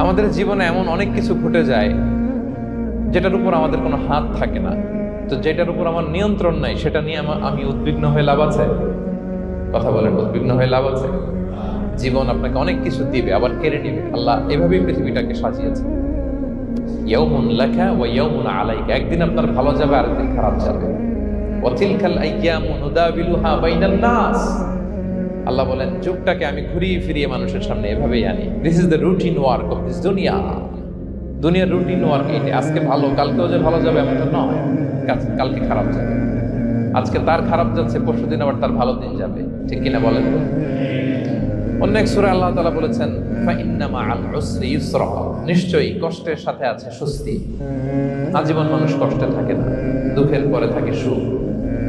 আমাদের জীবনে এমন অনেক কিছু ঘটে যায় যেটার উপর আমাদের কোনো হাত থাকে না। তো যেটার উপর আমার নিয়ন্ত্রণ নাই সেটা নিয়ে আমি উদ্বিগ্ন হয়ে লাভ আছে? কথা বলেন, উদ্বিগ্ন হয়ে লাভ আছে? জীবন আপনাকে অনেক কিছু দিবে, আবার কেড়ে নিবে। আল্লাহ এভাবেই পৃথিবীটাকে সাজিয়েছে। ইয়াউমুন লাকা ওয়া ইয়াউমুন আলাইকা, একদিন আপনার ভালো যাবে, আরেকদিন খারাপ যাবে। ওয়া তিলকাল আইয়ামু নুদাবিলুহা বাইনান নাস, আল্লাহ বলেন যুগটাকে আমি ঘুরিয়ে ফিরিয়ে মানুষের সামনে এভাবেই আনি। This is the routine work of this দুনিয়া। দুনিয়ার রুটিন ওয়ার্ক এটা। আজকে ভালো, কালকেও যে ভালো যাবে এমনটা নয়, কালকে খারাপ যাবে। আজকে তার খারাপ যাচ্ছে, পরশুদিন আবার তার ভালো দিন যাবে। ঠিক কিনা বলেন? অন্য এক সূরায় আল্লাহ তাআলা বলেছেন ফাইন্না মাআল উসরি ইউসরা, নিশ্চয়ই কষ্টের সাথে আছে স্বস্তি। আজীবন মানুষ কষ্টে থাকে না, দুঃখের পরে থাকে সুখ।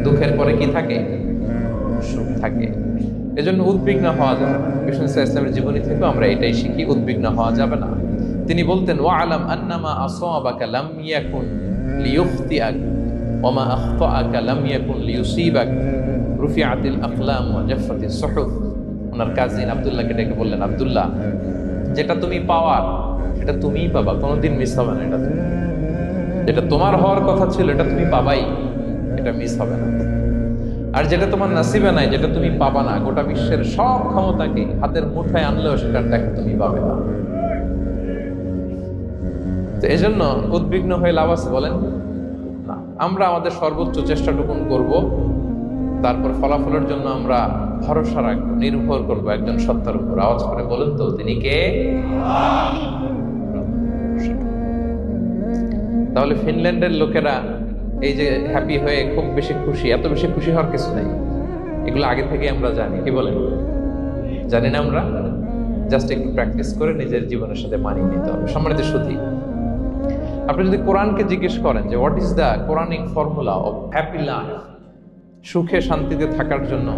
দুঃখের পরে কি থাকে? সুখ থাকে। এজন্য উদ্বিগ্ন হওয়া যাবে না। বিষ্ণু ইসলামের জীবনী থেকে আমরা এটাই শিখি, উদ্বিগ্ন হওয়া যাবে না। তিনি বলতেন ওয়ালাম আন্নামা আসাবাকা লাম ইয়াকুন লিয়ুখতিআক ওয়া মা আখতাআকা লাম ইয়াকুন লিয়ুসিবাক রুফিআতিল আকলাম ওয়া জাফফাতিস সুহুফ। ওনার কাজিন আব্দুল্লাহকে ডেকে বললেন, আব্দুল্লাহ, যেটা তুমি পাওয়ার সেটা তুমিই পাবা, কোনোদিন মিস হবে না। যেটা তোমার হওয়ার কথা ছিল এটা তুমি পাবাই, এটা মিস হবে না। আর যেটা তোমার নসিবে নাই, যেটা তুমি পাবা না, গোটা বিশ্বের সব ক্ষমতাকে হাতের মুঠায় আনলেও সেটার দেখা তুমি পাবে না। তো এজন্য উদ্বিগ্ন হয়ে লাভ আছে বলেন না। আমরা আমাদের সর্বোচ্চ চেষ্টাটুকুন করব, তারপর ফলাফলের জন্য আমরা ভরসা রাখবো, নির্ভর করবো একজন সত্তার উপর। আওয়াজ করে বলুন তো, তিনি কে? তাহলে ফিনল্যান্ডের লোকেরা এই যে হ্যাপি হয়ে খুব বেশি খুশি, এত বেশি খুশি হওয়ার কিছু নাই। এগুলো আগে থেকে আমরা জানি। কি বলেন? জানি না আমরা? জাস্ট একটু প্র্যাকটিস করে নিজের জীবনের সাথে মানিয়ে নিতে হবে। সম্মানিত সুধী, আপনি যদি কোরআনকে জিজ্ঞেস করেন যে what is the Quranic formula of happy life, সুখে শান্তিতে থাকার জন্য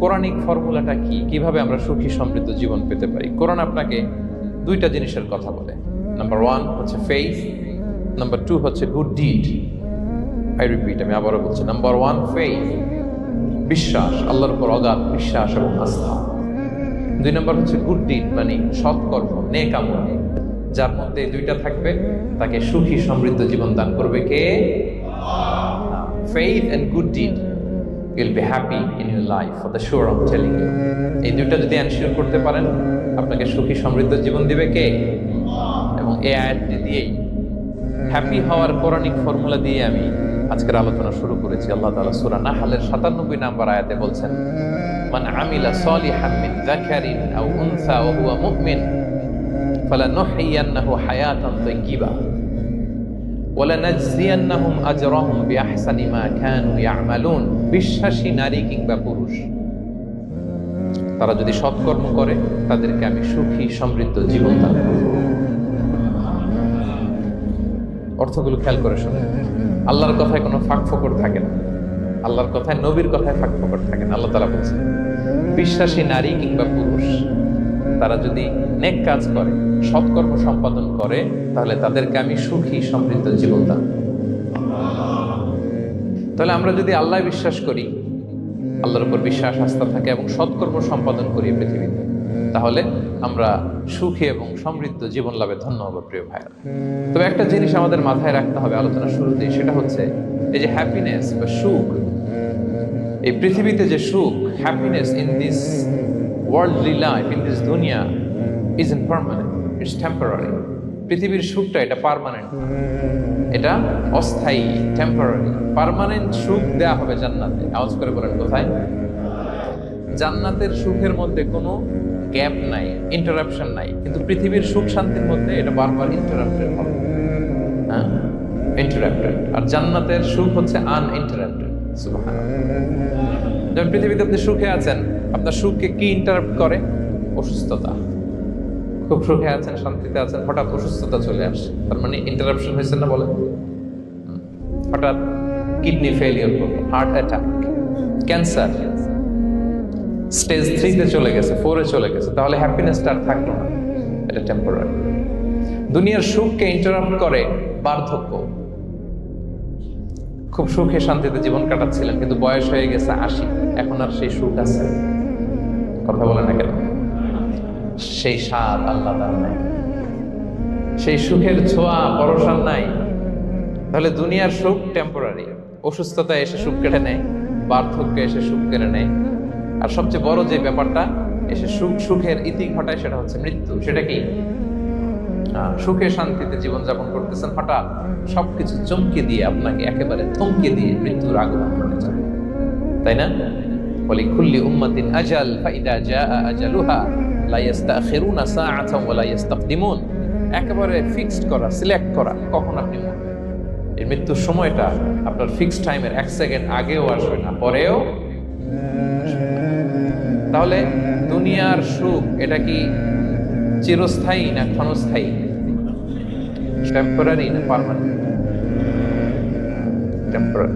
কোরআনিক ফর্মুলাটা কি, কিভাবে আমরা সুখী সমৃদ্ধ জীবন পেতে পারি, কোরআন আপনাকে দুইটা জিনিসের কথা বলে। নাম্বার 1 হচ্ছে ফেইথ, নাম্বার 2 হচ্ছে গুড ডিড। আই রিপিট, আমি আবারও বলছি, নাম্বার 1 ফেইথ, বিশ্বাস, আল্লাহর উপর অগাধ বিশ্বাস এবং আস্থা। 2 নম্বর হচ্ছে গুড ডিড, মানে সৎকর্ম, নেক আমল। যার মধ্যে এই দুইটা থাকবে তাকে সুখী সমৃদ্ধ জীবন দান করবে কে? Faith and good deed, you'll be happy in your life for the sure, I'm telling you. এই দুইটা যদি এনশিওর করতে পারেন, আপনাকে সুখী সমৃদ্ধ জীবন দিবে কে? এবং এই আয়াতটি দিয়েই, হ্যাপি হওয়ার কোরআনিক ফর্মুলা দিয়ে আমি আজকের আলোচনা শুরু করেছি। আল্লাহ তাআলা সূরা নাহলের 97 নম্বর আয়াতে বলছেন, মান আমিলা সলিহান মিন যাকারিন আও উনসা ওয়া হুয়া মুমিন ফালানুহইয়ান্নাহু হায়াতান তাইয়্যিবা ওয়া লানাজজিয়ান্নাহুম আজরাহুম বিআহসানি মা কানু ইয়ামালুন। বিশ্বাসী নারী কিংবা পুরুষ, তারা যদি সৎকর্ম করে তাদেরকে আমি সুখী সমৃদ্ধ জীবন দান করব। অর্থগুলো খেয়াল করে শুনেন। আল্লাহর কথায় কোনো ফাঁক ফোকর থাকে না, আল্লাহর কথায়, নবীর কথায় ফাঁক ফোকর থাকে না। আল্লাহ তাআলা বলছেন বিশ্বাসী নারী কিংবা পুরুষ তারা যদি নেক কাজ করে, সৎকর্ম সম্পাদন করে, তাহলে তাদেরকে আমি সুখী সমৃদ্ধ জীবন দান। তাহলে আমরা যদি আল্লাহ বিশ্বাস করি, আল্লাহর উপর বিশ্বাস আস্থা থাকে এবং সৎকর্ম সম্পাদন করি পৃথিবীতে, তাহলে আমরা সুখী এবং সমৃদ্ধ জীবন লাভে ধন্য হব। প্রিয় ভাইরা, তবে একটা জিনিস আমাদের মাথায় রাখতে হবে আলোচনা শুরুতেই, সেটা হচ্ছে এই যে হ্যাপিনেস বা সুখ, এই পৃথিবীতে যে সুখ, happiness in this worldly life, in this দুনিয়া ইজ ইমপারমানেন্ট, ইটস টেম্পোরারি। পৃথিবীর সুখটা এটা পার্মানেন্ট, এটা অস্থায়ী, টেম্পোরারি। পার্মানেন্ট সুখ দেয়া হবে জান্নাতে। আওয়াজ করে বলেন কোথায়? জান্নাতের সুখের মধ্যে কোনো গ্যাপ নাই, ইন্টারাপশন নাই। কিন্তু পৃথিবীর সুখ শান্তির মধ্যে এটা বারবার ইন্টারাপ্টেড হবে। হ্যাঁ, ইন্টারাপ্টেড। আর জান্নাতের সুখ হচ্ছে আনইন্টারাপ্টেড। সুবহানাল্লাহ। যখন পৃথিবীতে আপনি সুখে আছেন, আপনার সুখকে কি ইন্টারাপ্ট করে? অসুস্থতা। খুব সুখে আছেন, শান্তিতে আছেন, হঠাৎ অসুস্থতা চলে আসে, তার মানে ইন্টারাপশন হয়েছে না? বলেন, হঠাৎ কিডনি ফেলিয়ার করলো, হার্ট অ্যাটাক, ক্যান্সার, স্টেজ 3-তে চলে গেছে, 4-এ চলে গেছে, তাহলে হ্যাপিনেসটা আর থাকলো না, এটা টেম্পোরারি। দুনিয়ার সুখকে ইন্টারাপ্ট করে বার্ধক্য। খুব সুখে শান্তিতে জীবন কাটাচ্ছিলেন, কিন্তু বয়স হয়ে গেছে 80, এখন আর সেই সুখ আছে? কথা বলে না কেন? সেই স্বাদ আল্লাহ তার নাই, সেই সুখের ছোঁয়া পরশার নাই। তাহলে দুনিয়ার সুখ টেম্পোরারি, অসুস্থতা এসে সুখ কেড়ে নেয়, বার্ধক্য এসে সুখ কেড়ে নেয়, আর সবচেয়ে বড় যে ব্যাপারটা এসে সুখের ইতি ঘটায় সেটা হচ্ছে মৃত্যু। সেটা কি? সুখে শান্তিতে জীবনযাপন করতেছেন, হঠাৎ সবকিছু চমকে দিয়ে আপনাকে একেবারে থমকে দিয়ে মৃত্যুর আগমন ঘটে যায়, তাই না? ওয়ালিকুল্লি উম্মাতিন আজাল ফাইদা জাআ আজালুহা লা ইস্তাখিরুনা সাআতান ওয়া লা ইস্তাকদিমুন। একেবারে ফিক্সড করা, সিলেক্ট করা কখন আপনি মরবেন। এই মৃত্যুর সময়টা আপনার ফিক্সড টাইমের 1 সেকেন্ড আগেও আসবে না, পরেও। তাহলে দুনিয়ার সুখ এটা কি চিরস্থায়ী না ক্ষণস্থায়ী? টেম্পোরারি না পার্মানেন্ট? টেম্পোরারি।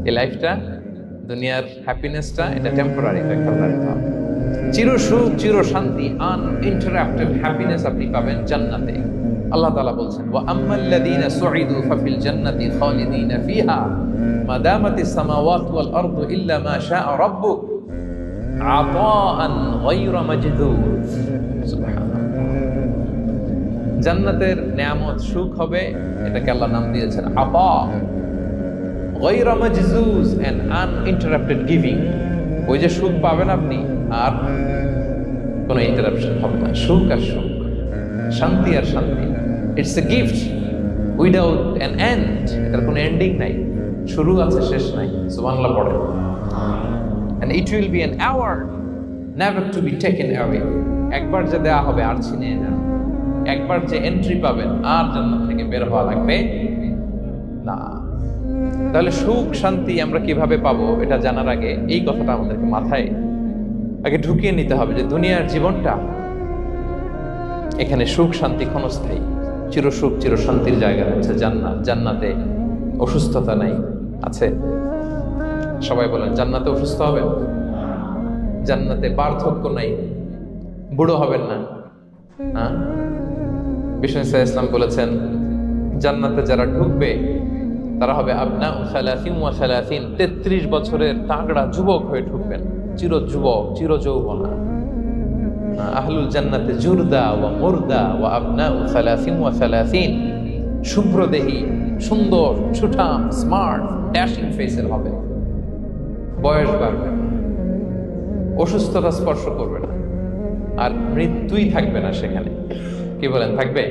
এই লাইফটা, দুনিয়ার হ্যাপিনেসটা, এটা টেম্পোরারি। চির সুখ, চির শান্তি, আনইন্টারাপ্টেড হ্যাপিনেস আপনি পাবেন জান্নাতে। আল্লাহ তাআলা বলছেন, ওয়া আম্মাল্লাযীনা সুইদু ফাফিল জান্নাতি খালিদিনা ফিহা মা দামাতিস সামাওয়াতু ওয়াল আরদু ইল্লা মা শাআ রাব্বুক আতাআন গায়রা মাজদুদ। সুবহানাল্লাহ। জান্নাতের নিয়ামত সুখ হবে, এটাকে আল্লাহ নাম দিয়েছেন আতা, গায়রা মাজজুজ, এন্ড আনইন্টারাপ্টেড গিভিং। ওই যে সুখ পাবেন আপনি, আর কোনো ইন্টারাপশন হবে না। সুখ আর সুখ, শান্তি আর শান্তি। It's a gift without an end. এটার কোনো এন্ডিং নাই, শুরু আছে শেষ নাই। সুবহানাল্লাহ পড়েন। And it will be an award never to be taken away. একবার যে দেয়া হবে আর ছিনিয়ে যাবে, একবার যে এন্ট্রি পাবেন আর জান্নাত থেকে বের হওয়া লাগবে না। তাহলে সুখ শান্তি আমরা কিভাবে পাবো এটা জানার আগে এই কথাটা আমাদেরকে মাথায় আগে ঢুকিয়ে নিতে হবে যে দুনিয়ার জীবনটা, এখানে সুখ শান্তি ক্ষণস্থায়ী। চির সুখ চির শান্তির জায়গা হচ্ছে জান্নাত। জান্নাতে অসুস্থতা নাই, আছে? সবাই বলেন জান্নাতে অসুস্থ হবেন, জান্নাতে বার্ধক্য নাই, বুড়ো হবেন না। বিষ্ণু ইসলাম বলেছেন জান্নাতে যারা ঢুকবে তারা হবে আপনা সালাসিন ওয়া সালাসিন, 33 বছরের তাগড়া যুবক হয়ে ঢুকবেন, চির যুবক, চির যৌবনা। আহলুল জান্নাতে জুরদা ওয়া মুরদা ওয়া আপনা সালাসিন ওয়া সালাসিন, শুভ্রদেহী, সুন্দর, সুঠাম, স্মার্ট, ড্যাশিং ফেসের হবে। বয়স বাড়বে, অসুস্থতা স্পর্শ করবে না, আর মৃত্যুই থাকবে না সেখানে। কি বলেন, থাকবে?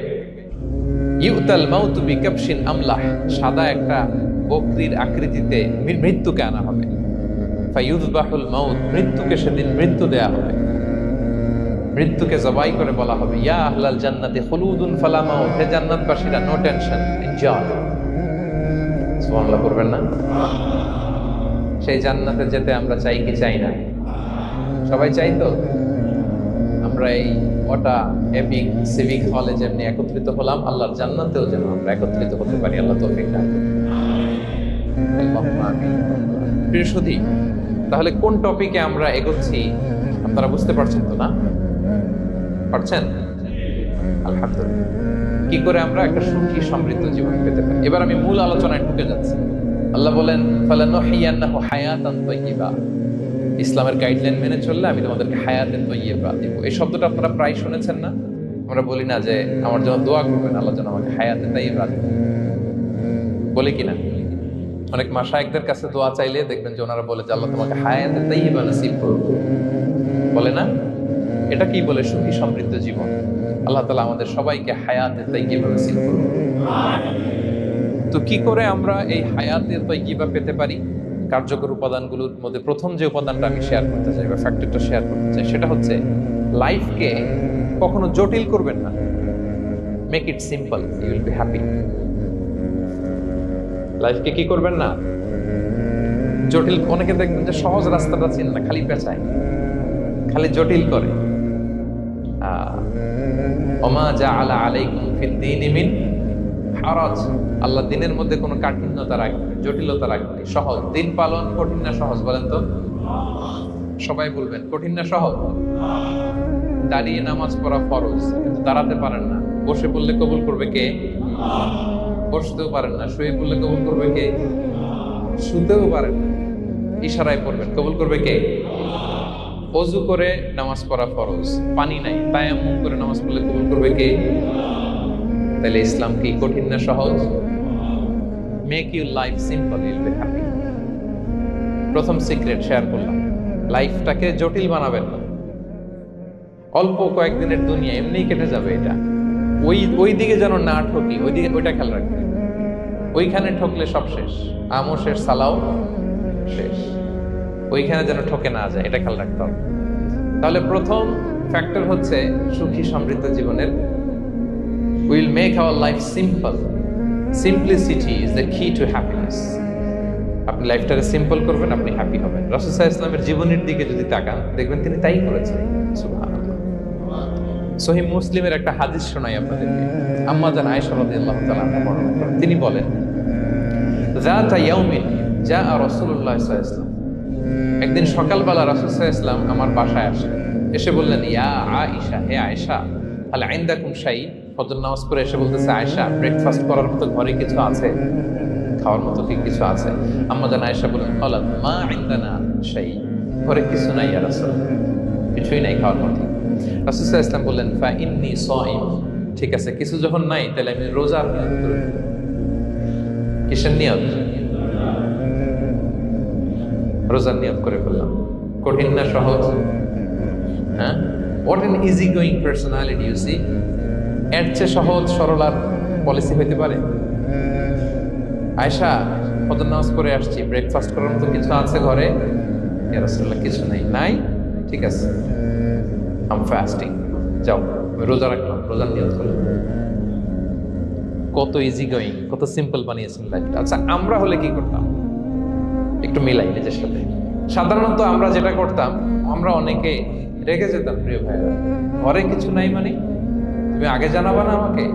ইউতাল মাউতু বিকাবশিন আমলাহ, সাদা একটা বকরির আকৃতিতে মৃত্যুকে আনা হবে। ফায়ুযবাহুল মাউত, মৃত্যুকে সেদিন মৃত্যু দেয়া হবে। মৃত্যুকে জবাই করে বলা হবে, ইয়া আহলাল জান্নাতি খুলুদুন ফালা মাউত, হে জান্নাতবাসীরা, নো টেনশন, এনজয়। সুবহানাল্লাহ করবেন না? সেই জান্নাতে যেতে আমরা চাই কি চাই না? সবাই চাই তো? আমরা এই ওটা এপিক সিভিক হলে যেমনি একত্রিত হলাম, আল্লাহর জান্নাতেও যেন আমরা একত্রিত হতে পারি। আল্লাহ তৌফিক দান করুন। প্রিয় সুধী, তাহলে কোন টপিকে আমরা এগোচ্ছি আপনারা বুঝতে পারছেন তো না? পারছেন? আলহামদুলিল্লাহ। কি করে আমরা একটা সুখী সমৃদ্ধ জীবন পেতে পারি? এবার আমি মূল আলোচনায় ঢুকে যাচ্ছি। আল্লাহ বলেন ফালানুহিয়ান্নাহু হায়াতান তাইয়্যিবা, ইসলামের গাইডলাইন মেনে চললে আমি তোমাদেরকে হায়াতে তাইয়্যিবা দেব। এই শব্দটা আপনারা প্রায় শুনেছেন না? আমরা বলি না যে আমার জন্য দোয়া করবেন, আল্লাহ যেন আমাকে হায়াতে তাইয়্যিবা দেন, বলি কিনা? অনেক মাশায়েখদের কাছে দোয়া চাইলে দেখবেন যে ওনারা বলে যে আল্লাহ তোমাকে হায়াতে তাইয়্যিবা নসিব করুন, বলে না? এটা কি বলে? সুখী সমৃদ্ধ জীবন। আল্লাহ তাআলা আমাদের সবাইকে হায়াতে তাইয়্যিবা নসিব করুন। তো কি করে আমরা এই হায়াতে তাইয়্যিবা পেতে পারি? কার্যকর উপাদানগুলোর মধ্যে প্রথম যে উপাদানটা আমি শেয়ার করতে চাই বা ফ্যাক্টরটা শেয়ার করতে চাই সেটা হচ্ছে লাইফকে কখনো জটিল করবেন না। Make it simple, you will be happy. লাইফকে কি করবেন না? জটিল। অনেকে দেখবেন যে সহজ রাস্তাটা চিনে না, খালি পেঁচায়, খালি জটিল করে। ওমা জাআলা আলাইকুম ফিদ দীনি মিন হারাজ, আল্লাহ দিনের মধ্যে কোনো কাঠিন্যতা রাখবে, জটিলতা রাখবে। সহজ দিন পালন কঠিন না সহজ? বলেন তো, সবাই বলবেন কঠিন না সহজ? দাঁড়িয়ে নামাজ পড়া ফরজ, কিন্তু দাঁড়াতে পারেন না। বসে পড়লে কবুল করবে কে? বসতেও পারেন না। শুয়ে পড়লে কবুল করবে কে? শুতেও পারেন না। ইশারায় পড়বেন, কবুল করবে কে? অজু করে নামাজ পড়া ফরজ, পানি নাই, তায়াম্মুম করে নামাজ পড়লে কবুল করবে কে? তাহলে ইসলাম কি কঠিন না সহজ? Make your life simple, you'll be happy. প্রথম সিক্রেট শেয়ার করলাম, লাইফটাকে জটিল বানাবেন না। অল্প কয়েকদিনের দুনিয়া এমনিই কেটে যাবে, এটা ওই দিকে যেন না ঠকি, ওইটা খেয়াল রাখবেন। ওইখানে ঠকলে সব শেষ, আমও শেষ, সালাও শেষ। ওইখানে যেন ঠকে না যায়, এটা খেয়াল রাখতে হবে। তাহলে প্রথম ফ্যাক্টর হচ্ছে সুখী সমৃদ্ধ জীবনের, will make our life simple. Simplicity is the key to happiness. আপনি লাইফটাকে সিম্পল করবেন, আপনি হ্যাপি হবেন। রাসূল সাল্লাল্লাহু আলাইহি ওয়াসাল্লামের জীবনের দিকে যদি তাকান, দেখবেন তিনি তাই করেছেন। সুবহানাল্লাহ। সহিহ মুসলিমের একটা হাদিস শোনাই আপনাদেরকে। আম্মা জান আয়েশা রাদিয়াল্লাহু তাআলা আনহা বর্ণনা করেন, তিনি বলেন, যাতা ইয়াউমিন জাআ রাসূলুল্লাহ সাল্লাল্লাহু আলাইহি ওয়াসাল্লাম, একদিন সকালবেলা রাসূল সাল্লাল্লাহু আলাইহি ওয়াসাল্লাম আমার বাসায় আসলেন। এসে বললেন, ইয়া আয়েশা, হে আয়েশা, হাল ইনদাকুম শাই? ফজর নামাজ পড়ে এসে বলতেছে, আয়েশা, ব্রেকফাস্ট করার মতো ঘরে কিছু আছে? খাওয়ার মতো কি কিছু আছে? আম্মা জান আয়েশা বলেন, ক্বালাত মা ইনদানা শাই, ঘরে কিছু নাই ইয়া রাসূলুল্লাহ, কিছুই নাই খাওয়ার মতো। রাসূল সাল্লাল্লাহু আলাইহি ওয়াসাল্লাম বললেন, ফা ইন্নী সাইম, ঠিক আছে, কিছু যখন নাই তাহলে আমি রোজার নিয়ত করে নেব। কিসের নিয়ত? রোজার নিয়ত করে ফেললাম। কঠিন না সহজ? হ্যাঁ, what an easy going personality you see. এর চেয়ে সহজ সরল আর পলিসি হইতে পারে? আয়েশা, ফজর নামাজ পড়ে আসছি, ব্রেকফাস্ট করার মতো কিছু আছে ঘরে? ইয়া রাসূলুল্লাহ, কিছু নাই। ঠিক আছে, আম ফাস্টিং, যাও আমি রোজা রাখলাম, রোজার নিয়ত করলাম। কত ইজি গোয়িং, কত সিম্পল বানিয়েছেন লাইফটা। আচ্ছা, আমরা হলে কি করতাম? একটু মিলাই নিজের সাথে। সাধারণত আমরা যেটা করতাম, আমরা অনেকে রেগে যেতাম। প্রিয় ভাইরা, ঘরে কিছু নাই মানে তুমি আগে জানাবা না আমাকে?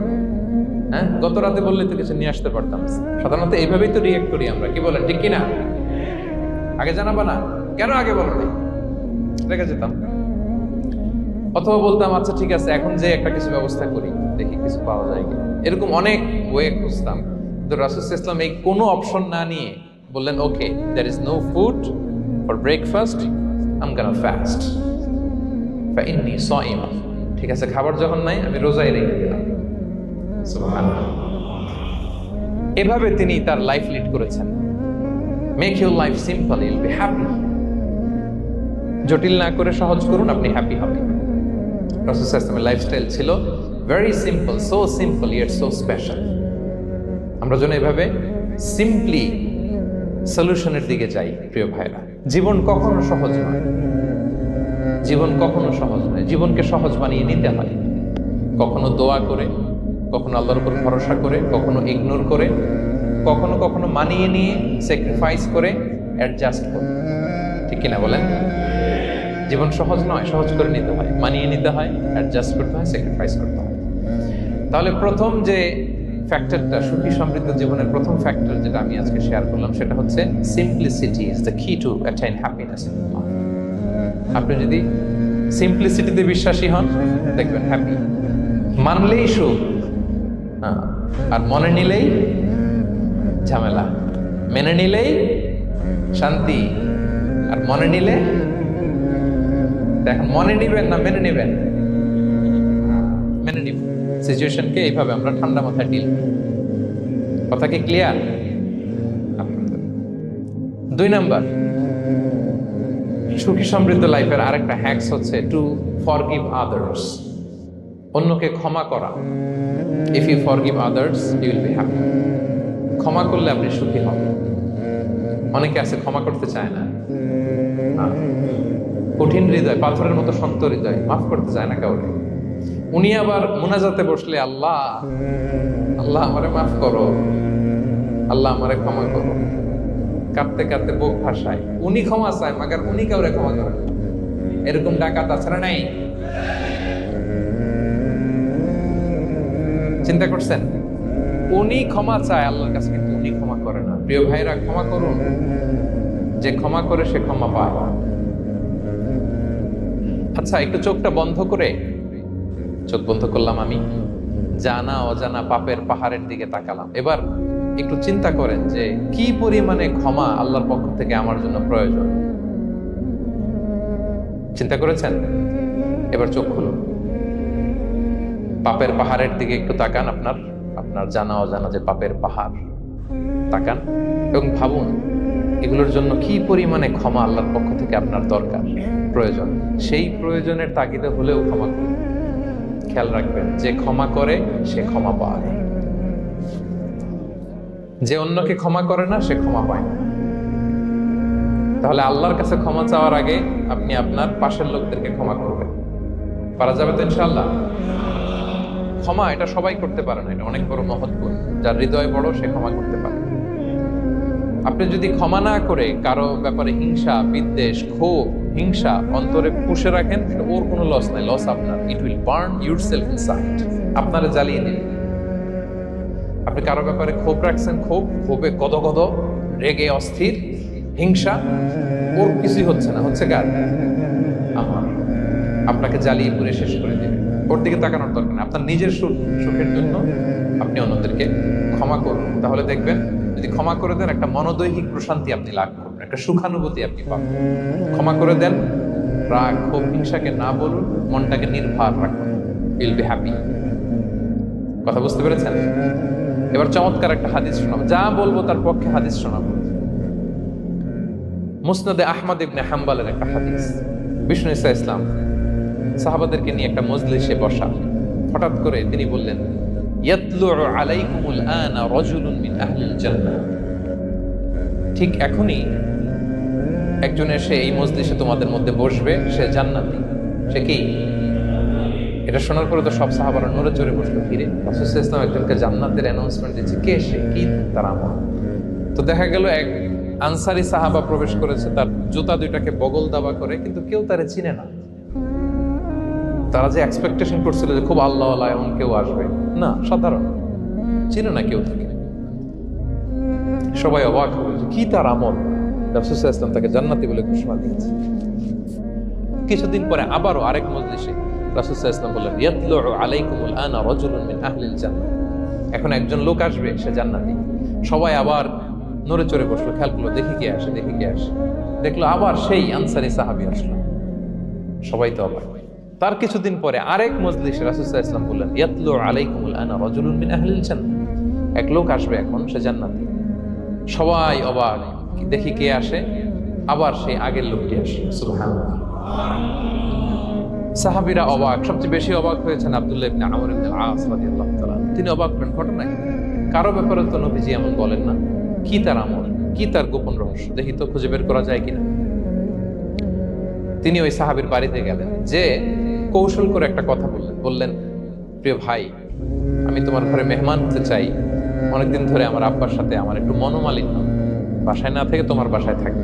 হ্যাঁ, গত রাতে বললে তো কিছু নিয়ে আসতে পারতাম। সাধারণত এইভাবেই তো রিয়েক্ট করি আমরা, কি বলেন, ঠিক কিনা? আগে জানাবা না, কেন আগে বলো না? রেগে যেতাম। অথবা বলতাম, আচ্ছা ঠিক আছে, এখন যে একটা কিছু ব্যবস্থা করি, দেখি কিছু পাওয়া যায় কিনা। এরকম অনেক ওয়ে খুঁজতাম। তো রাসূল সাল্লাল্লাহু আলাইহি ওয়াসাল্লাম এই কোনো অপশন না নিয়ে বললেন, okay, there is no food for breakfast, I am gonna fast, ফা ইন্নী সাইম। ঠিক আছে, খাবার যখন নাই আমি রোজাই রেখে দিলাম। সুবহানাল্লাহ। এভাবে তিনি তার লাইফ লিড করেছেন। Make your life simple, you'll be happy. জটিল না করে সহজ করুন, আপনি হ্যাপি হবেন। রাসূল সাল্লাল্লাহু আলাইহি ওয়াসাল্লামের লাইফস্টাইল ছিল very simple, so simple yet so special. আমরা যেন এভাবে সিম্পলি সলিউশনের দিকে যাই। প্রিয় ভাইরা, জীবন কখনো সহজ নয়, জীবন কখনো সহজ নয়। জীবনকে সহজ বানিয়ে নিতে হয়, কখনো দোয়া করে, কখনো আল্লাহর উপর ভরসা করে, কখনো ইগনোর করে, কখনো কখনো মানিয়ে নিয়ে, স্যাক্রিফাইস করে, অ্যাডজাস্ট করে। ঠিক কিনা বলেন? জীবন সহজ নয়, সহজ করে নিতে হয়, মানিয়ে নিতে হয়, অ্যাডজাস্ট করতে হয়, স্যাক্রিফাইস করতে হয়। তাহলে প্রথম যে ফ্যাক্টরটা, সুখী সমৃদ্ধ জীবনের প্রথম ফ্যাক্টর যেটা আমি আজকে শেয়ার করলাম, সেটা হচ্ছে simplicity is the key to attain happiness in life. আপনি যদি সিম্পলিসিটিতে বিশ্বাসী হন, দেখবেন হ্যাপি। মানলেই সুখ, আর মনে নিলেই ঝামেলা। মেনে নিলেই শান্তি, আর মনে নিলে, দেখেন, মনে নিবেন না মেনে নিবেন? মেনে নিবেন। সিচুয়েশনকে এইভাবে আমরা ঠান্ডা মাথায় ডিল। কথা কি ক্লিয়ার? 2 নাম্বার, সুখী সমৃদ্ধ লাইফের আরেকটা হ্যাকস হচ্ছে টু ফরগিভ আদার্স। অন্যকে ক্ষমা করা। If you forgive others, you will be happy. ক্ষমা করলে আপনি সুখী হবেন। অনেকে আছে ক্ষমা করতে চায় না, কঠিন হৃদয়, পাথরের মতো শক্ত হৃদয়, মাফ করতে চায় না কাউকে। উনি আবার মুনাজাতে বসলে, আল্লাহ আল্লাহ আমারে মাফ করো, আল্লাহ আমারে ক্ষমা করো, কাঁদতে কাঁদতে বুক ভাসায়। উনি ক্ষমা চায়, মাগার উনি কাউরে ক্ষমা করেন। এরকম ডাকাত আছে না নাই? চিন্তা করছেন? উনি ক্ষমা চায় আল্লাহর কাছে, কিন্তু উনি ক্ষমা করে না। প্রিয় ভাইরা, ক্ষমা করুন। যে ক্ষমা করে সে ক্ষমা পায়। আচ্ছা, একটু চোখটা বন্ধ করে, চোখ বন্ধ করলাম আমি, জানা অজানা পাপের পাহাড়ের দিকে তাকালাম। এবার একটু চিন্তা করেন যে কি পরিমাণে ক্ষমা আল্লাহর পক্ষ থেকে আমার জন্য প্রয়োজন। চিন্তা করেছেন? এবার চোখ খুলুন, পাপের পাহাড়ের দিকে একটু তাকান, আপনার আপনার জানা অজানা যে পাপের পাহাড়, তাকান এবং ভাবুন এগুলোর জন্য কি পরিমাণে ক্ষমা আল্লাহর পক্ষ থেকে আপনার দরকার, প্রয়োজন। সেই প্রয়োজনের তাগিদে হলেও ক্ষমা করুন। খেয়াল রাখবেন, যে ক্ষমা করে সে ক্ষমা পায়, যে অন্যকে ক্ষমা করে না সে ক্ষমা পায় না। তাহলে আল্লাহর কাছে ক্ষমা চাওয়ার আগে আপনি আপনার পাশের লোকদেরকে ক্ষমা করবেন। পারা যাবে তো ইনশাআল্লাহ? ক্ষমা এটা সবাই করতে পারে না, এটা অনেক বড় মহৎ গুণ। যার হৃদয় বড় সে ক্ষমা করতে পারে। আপনি যদি ক্ষমা না করে কারো ব্যাপারে হিংসা, বিদ্বেষ, ক্ষোভ, হিংসা অন্তরে পুষে রাখেন, ওর কোনো লস নাই, লস আপনার। It will burn yourself inside, আপনারা জ্বালিয়ে দিন। আপনি কারো ব্যাপারে ক্ষোভ রাখছেন, ক্ষোভে গদগদ, রেগে অস্থির, হিংসা, ওর কিছুই হচ্ছে না, হচ্ছে কার? আমার। আপনাকে জ্বালিয়ে পুড়ে শেষ করে দেবে। ওর দিকে তাকানোর দরকার নেই। আপনার নিজের সুখের জন্য আপনি অন্যদেরকে ক্ষমা করুন। তাহলে দেখবেন যদি ক্ষমা করে দেন, একটা মনোদৈহিক প্রশান্তি আপনি লাভ করবেন, একটা সুখানুভূতি আপনি পাবেন। ক্ষমা করে দেন, রাগ, ক্ষোভ, হিংসাকে না বলুন, মনটাকে নির্ভর রাখুন, উইল বি হ্যাপি। কথা বুঝতে পেরেছেন? এবার চমৎকার একটা হাদিস শোনাবো, যা বলবো তার পক্ষে হাদিস শোনাবো। মুসনাদে আহমদ ইবনে হাম্বলের একটা হাদিস। বিষ্ণু ঈসা ইসলাম সাহাবাদেরকে নিয়ে একটা মজলিসে বসা, হঠাৎ করে তিনি বললেন, ইয়াতলুউ আলাইকুমুল আনা রাজুলুন মিন আহলিল জান্নাহ। ঠিক এখনই একজন এসে এই মজলিসে তোমাদের মধ্যে বসবে, সে জান্নাতি। সে কি? এটা শোনার পরে তো সব সাহাবারা নড়ে চড়ে বসলো। ফিরে রাসূল সাল্লাল্লাহু আলাইহি ওয়াসাল্লাম একজনকে জান্নাতের অ্যানাউন্সমেন্ট দিচ্ছে, কে সে, কি তার আমল? তো দেখা গেল এক আনসারী সাহাবা প্রবেশ করেছে, তার জুতা দুইটাকে বগল দাবা করে, কিন্তু কেউ তারে চিনে না। তারা যে এক্সপেকটেশন করছিল যে খুব আল্লাহওয়ালা এমন কেউ আসবে, না, সাধারণ, চিনে না কেউ তাকে। সবাই অবাক হলো যে কি তার আমল। রাসূল সাল্লাল্লাহু আলাইহি ওয়াসাল্লাম তাকে জান্নাতি বলে ঘোষণা দিয়েছে। কিছুদিন পরে আবারও আরেক মজলিসে রাসূল সাল্লাল্লাহু আলাইহি ওয়াসাল্লাম বললেন, ইয়াতলুউ আলাইকুমুল আনা রাজুলুন মিন আহলিল জান্নাহ। এখন একজন লোক আসবে, সে জান্নাতি। সবাই আবার নড়ে চড়ে বসলো, খেয়াল করলো, দেখি কে আসে, দেখি কে আসে। দেখলো আবার সেই আনসারী সাহাবী আসলো। সবাই তো অবাক। তার কিছুদিন পরে আরেক মজলিসে রাসূল সাল্লাল্লাহু আলাইহি ওয়াসাল্লাম বললেন, ইয়াতলু আলাইকুমুল আনা রাজুলুন মিন আহলিল জান্নাহ। এক লোক আসবে এখন, সে জান্নাতি। সবাই অবাক, দেখি কে আসে, আবার সেই আগের লোকটি আসে। সুবহানাল্লাহ। সাহাবীরা অবাক, সবচেয়ে বেশি অবাক হয়েছেন আব্দুল্লাহ ইবনে আমর ইবনে আল-আস রাদিয়াল্লাহু তাআলা। তিনি অবাক হলেন, ঘটনা কি? কারো ব্যাপারে তো নবীজি এমন বলেন না, কি তার আমল, কি তার গোপন রহস্য, দেখি তো খুঁজে বের করা যায় কিনা। তিনি ওই সাহাবীর বাড়িতে গেলেন, যে কৌশল করে একটা কথা বললেন, প্রিয় ভাই, আমি তোমার ঘরে মেহমান হতে চাই। অনেকদিন ধরে আমার আব্বার সাথে আমার একটু মনোমালিন্য, বাসায় না থেকে তোমার বাসায় থাকি।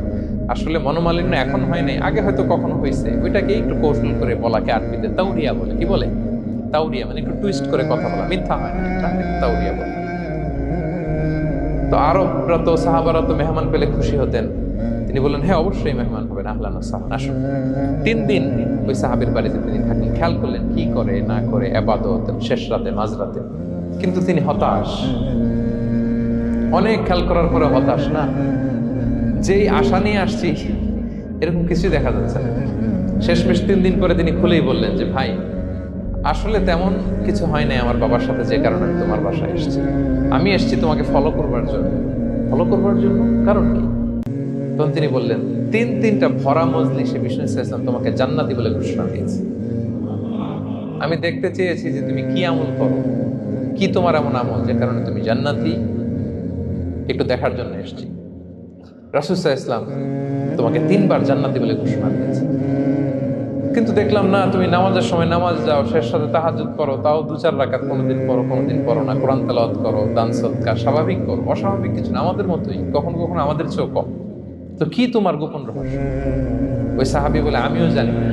আসলে মনোমালিন্য এখন হয় নাই, আগে হয়তো কখনো হয়েছে। ওইটাকে একটু কৌশল করে বলাকে আরবিতে তাউরিয়া বলে। কি বলে? তাউরিয়া মানে একটু টুইস্ট করে কথা বলা, মিথ্যা হয় না, এটা তাউরিয়া বলে। তো আরবরা তো, সাহাবারা তো মেহমান পেলে খুশি হতেন। তিনি বললেন, হ্যাঁ অবশ্যই মেহমান হবেন, আহলান ওয়া সাহলান, আসুন। 3 দিন ওই সাহাবীর বাড়িতে তিনি থাকেন। খেয়াল করলেন কি করে না করে, ইবাদত, শেষ রাতে, মাঝরাতে। কিন্তু তিনি হতাশ, অনেক খেয়াল করার পরে হতাশ। না, যেই আশা নিয়ে আসছি এরকম কিছুই দেখা যাচ্ছে না। শেষমেশ 3 দিন পরে তিনি খুলেই বললেন যে, ভাই আসলে তেমন কিছু হয় নাই আমার বাবার সাথে, যে কারণে আমি তোমার বাসায় এসেছি। আমি এসেছি তোমাকে ফলো করবার জন্য। ফলো করবার জন্য? কারণ কি? তখন তিনি বললেন, 3টা ভরা মজলিসে বিষ্ণু ইসলাম তোমাকে জান্নাতি বলে ঘোষণা দিয়েছে। আমি দেখতে চেয়েছি যে তুমি কি আমল করো, কি তোমার এমন আমল যে কারণে তুমি জান্নাতি, একটু দেখার জন্য এসেছি। রাসূল সাল্লাল্লাহু আলাইহি ওয়াসাল্লাম তোমাকে 3বার জান্নাতি বলে ঘোষণা দিয়েছে, কিন্তু দেখলাম না তুমি নামাজের সময় নামাজ যাও, শেষ সাথে তাহাজ্জুদ করো, তাও 2-4 রাকাত, কোনোদিন পড়ো কোনোদিন পড়ো না, কোরআন তেলাওয়াত করো, দান সদকা, স্বাভাবিক করো, অস্বাভাবিক কিছু না, আমাদের মতোই, কখনো কখনো আমাদের চেয়েও কম। তো কি তোমার গোপন রহস্য? ওই সাহাবী বলে, আমিও জানি না।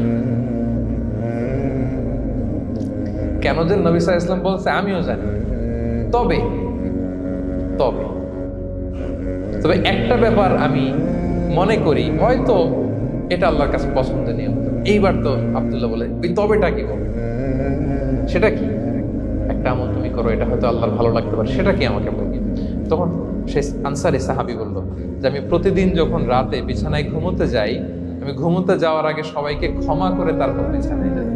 কেন যে নবী সাল্লাল্লাহু আলাইহি ওয়াসাল্লাম বলছে আমিও জানি, তবে তবে তবে একটা ব্যাপার আমি মনে করি, হয়তো এটা আল্লাহর কাছে পছন্দনীয় হতে পারে। এইবার তো আব্দুল্লাহ বলে, ওই তবেটা কি বল, সেটা কি? একটা আমল তুমি করো, এটা হয়তো আল্লাহর ভালো লাগতে পারে, সেটা কি আমাকে বলবে? তখন সেই আনসারী সাহাবী বলল যে, আমি প্রতিদিন যখন রাতে বিছানায় ঘুমোতে যাই, আমি ঘুমোতে যাওয়ার আগে সবাইকে ক্ষমা করে তারপর বিছানায় যাই।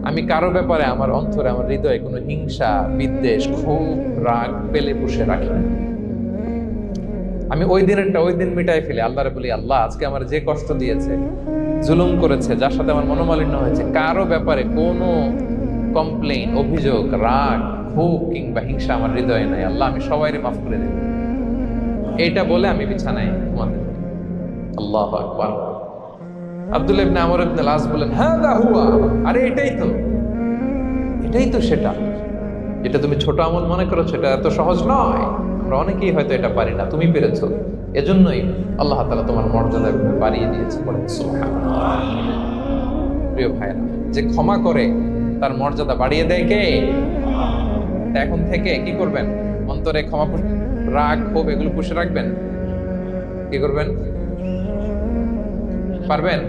আমি কারো ব্যাপারে আমার অন্তরে, আমার হৃদয়ে কোনো হিংসা, বিদ্বেষ, ক্ষোভ, রাগ পেলে পুষে রাখি না। আমি ওই দিনেরটা ওই দিন মিটাই ফেলি। আল্লাহরে বলি, আল্লাহ আজকে আমার যে কষ্ট দিয়েছে, জুলুম করেছে, যার সাথে আমার মনোমালিন্য হয়েছে, কারো ব্যাপারে কোনো কমপ্লেইন, অভিযোগ, রাগ, ক্ষোভ কিংবা হিংসা আমার হৃদয়ে নাই। আল্লাহ আমি সবাইকে মাফ করে দেব। এইটা বলে আমি বিছানায় ঘুমাতে। আল্লাহু আকবার। আব্দুল্লাহ ইবনে আমর ইবনে আল-আস বলেন, হাদা হুয়া, আরে এটাই তো সেটা। যেটা তুমি ছোট আমল মনে করেছো, এটা এত সহজ নয়। আমরা অনেকেই হয়তো এটা পারি না, তুমি পেরেছো। এজন্যই আল্লাহ তাআলা তোমার মর্যাদা বাড়িয়ে দিয়েছে। বলেন সুবহানাল্লাহ। প্রিয় ভাইরা, যে ক্ষমা করে তার মর্যাদা বাড়িয়ে দেয় কে? এখন থেকে কি করবেন? অন্তরে ক্ষমা, রাগ, ক্ষোভ এগুলো পুষে রাখবেন। কি করবেন? পারবেন?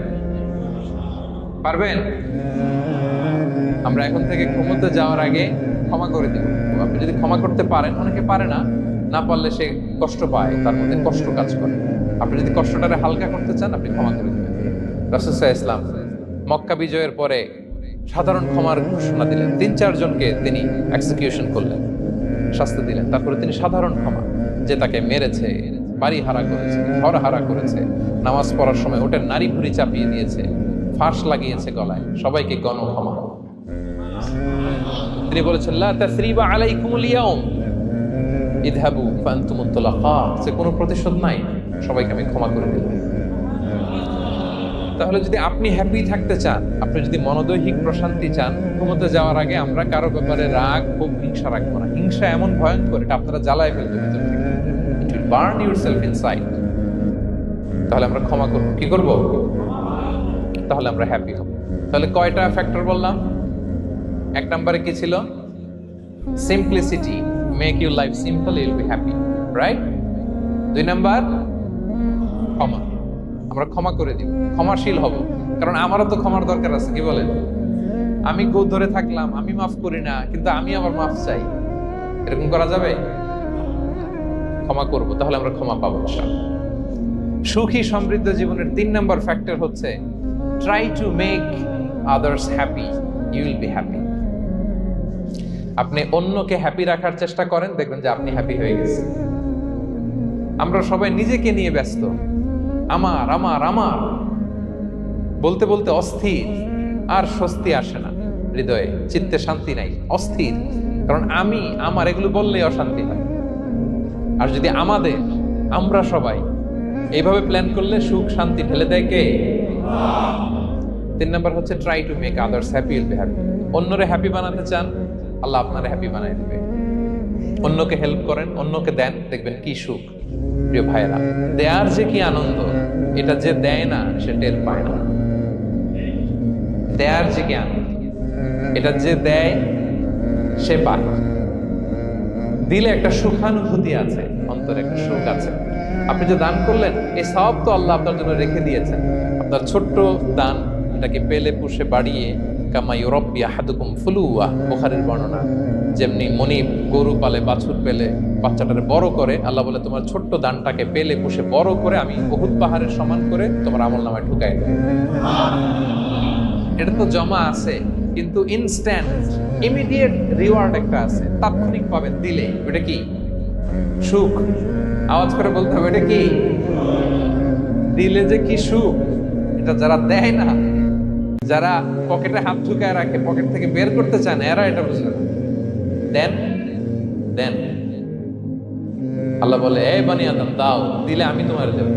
আমরা এখন থেকে ঘুমোতে যাওয়ার আগে ক্ষমা করে দিব। আপনি যদি ক্ষমা করতে পারেন, অনেকে পারে না পারলে সে কষ্ট পায়, তার মধ্যে কষ্ট কাজ করে। আপনি যদি কষ্টটারে হালকা করতে চান, আপনি ক্ষমা করে দিবেন। রাসূল সাল্লাল্লাহু আলাইহি ওয়াসাল্লাম মক্কা বিজয়ের পরে সাধারণ ক্ষমার ঘোষণা দিলেন। 3-4 জনকে তিনি এক্সিকিউশন করলেন, শাস্তি দিলেন। তারপরে তিনি সাধারণ ক্ষমা, যে তাকে মেরেছে, বাড়ি হারা করেছে, ঘর হারা করেছে, নামাজ পড়ার সময় ওটার নারী ভুঁড়ি চাপিয়ে দিয়েছে, ফাঁস লাগিয়েছে গলায়, সবাইকে গণ ক্ষমা। তিনি বলেছেন, লা তাসরিবা আলাইকুমুল ইয়াউম ইযহাবু ফাআনতুমুত তুলাকা। সে কোনো প্রতিশোধ নাই, সবাইকে আমি ক্ষমা করে দিলাম। তাহলে যদি আপনি হ্যাপি থাকতে চান, আপনি যদি মনোদৈহিক প্রশান্তি চান, ঘুমোতে যাওয়ার আগে আমরা কারো ব্যাপারে রাগ, খুব হিংসা রাখবো না। হিংসা এমন ভয়ঙ্কর, এটা আপনারা জ্বালায় ফেলবে ভিতর থেকে। It will burn yourself inside. তাহলে আমরা ক্ষমা করব। কি করব? তাহলে আমরা হ্যাপি হব। তাহলে কয়টা ফ্যাক্টর বললাম? 1 নম্বরে কি ছিল? Simplicity, make your life simple, you will be happy, right? 2 number ক্ষমা, আমরা ক্ষমা করে দিব, ক্ষমাশীল হব। কারণ আমারও তো ক্ষমার দরকার আছে। কি বলেন? আমি গো ধরে থাকলাম, আমি মাফ করি না, কিন্তু আমি আবার মাফ চাই, এরকম করা যাবে? ক্ষমা করব, তাহলে আমরা ক্ষমা পাবো ইনশাআল্লাহ। সুখী সমৃদ্ধ জীবনের 3 নাম্বার ফ্যাক্টর হচ্ছে try to make others happy, you will be happy. আপনি অন্যকে হ্যাপি রাখার চেষ্টা করেন, দেখবেন যে আপনি হ্যাপি হয়ে গেছেন। আমরা সবাই নিজেকে নিয়ে ব্যস্ত, আমার আমার আমার বলতে বলতে অস্থির, আর স্বস্তি আসে না হৃদয়ে, চিত্তে শান্তি নাই, অস্থির। কারণ আমি আমার এগুলো বললেই অশান্তি হয়। আর যদি আমরা সবাই এইভাবে প্ল্যান করলে সুখ শান্তি ঢেলে দেয় কে? 3 নাম্বার হচ্ছে try to make others happy, will be happy. অন্যরে হ্যাপি বানাতে চান, আল্লাহ আপনারে হ্যাপি বানায় দিবে। অন্যকে হেল্প করেন, অন্যকে দেন, দেখবেন কি সুখ। প্রিয় ভাইয়েরা, দেয়ার যে কি আনন্দ, এটা যে দেয় না সে টের পায় না। দেয়ার যে কি আনন্দ, এটা যে দেয় সে পায়। দিলে একটা সুখানুভূতি আছে, অন্তরে একটা সুখ আছে। আপনি যে দান করলেন, এই সওয়াব তো আল্লাহ আপনার জন্য রেখে দিয়েছেন। আপনার ছোট্ট দান, এটাকে পেলে পুষে বাড়িয়ে, কামা ইউরাব্বি আহাদুকুম ফুলুয়া, বুখারীর বর্ণনা, যেমনি মনিব গরু পালে, বাছুর পেলে বাচ্চাটারে বড় করে, আল্লাহ বলে তোমার ছোট্ট দানটাকে পেলে পুষে বড় করে আমি উহুদ পাহাড়ের সমান করে তোমার আমলনামায় ঢুকাই দেব। এটা তো জমা আছে, কিন্তু ইনস্ট্যান্ট ইমিডিয়েট রিওয়ার্ড একটা আছে, তাৎক্ষণিক পাবেন দিলে। ওটা কি? সুখ। আওয়াজ করে বলতে হবে, এটা কি? দিলে যে কি সুখ, এটা যারা দেয় না, যারা পকেটে হাত ঢুকায় রাখে, পকেট থেকে বের করতে চায় না, এরা এটা বুঝে না। দেন। আল্লাহ বলে, এ বানি আদম দাও, দিলে আমি তোমার দেব।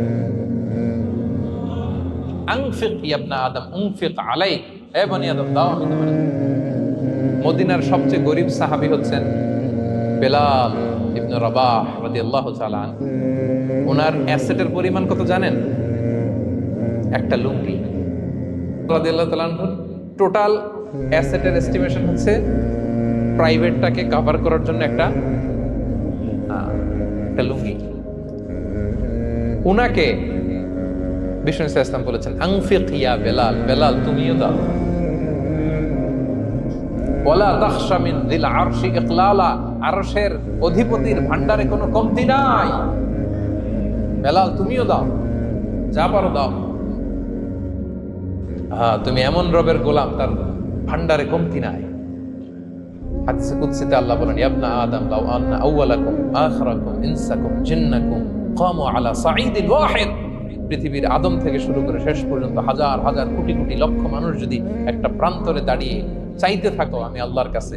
আনফিক ইয়া আদম উনফিক আলাইক, এ বানি আদম দাও, আমি তোমার দেব। মদিনার সবচেয়ে গরিব সাহাবী হচ্ছেন বেলাল ইবনে রাবাহ রাদিয়াল্লাহু তাআলা আনহু। ওনার অ্যাসেটের পরিমাণ কত জানেন? একটা লুঙ্গি। রাদিয়াল্লাহু তাআলা আনহু টোটাল অ্যাসেটের এস্টিমেশন হচ্ছে প্রাইভেটটাকে কভার করার জন্য একটা লুঙ্গি। উনাকে বিষ্ণু ইসলাম বলেছেন, আনফিক ইয়া বেলাল, বেলাল তুমিও দাও। ওয়ালা তাখশা মিন যিল আরশি ইকলালা, আরশের অধিপতির ভান্ডারে কোনো কমতি নাই। বেলাল তুমিও দাও, যা পারো দাও। হ্যাঁ, তুমি এমন রবের গোলাম, তার ভান্ডারে কমতি নাই। হাদিসে কুদসিতে আল্লাহ বলেন, ইবনা আদম লাউ আন্না আউওয়ালাকুম আখিরাকুম ইনসাকুম জিন্নাকুম কামু আলা সাঈদিন ওয়াহিদ। পৃথিবীর আদম থেকে শুরু করে শেষ পর্যন্ত হাজার হাজার কোটি কোটি লক্ষ মানুষ যদি একটা প্রান্তরে দাঁড়িয়ে চাইতে থাকো আমি আল্লাহর কাছে,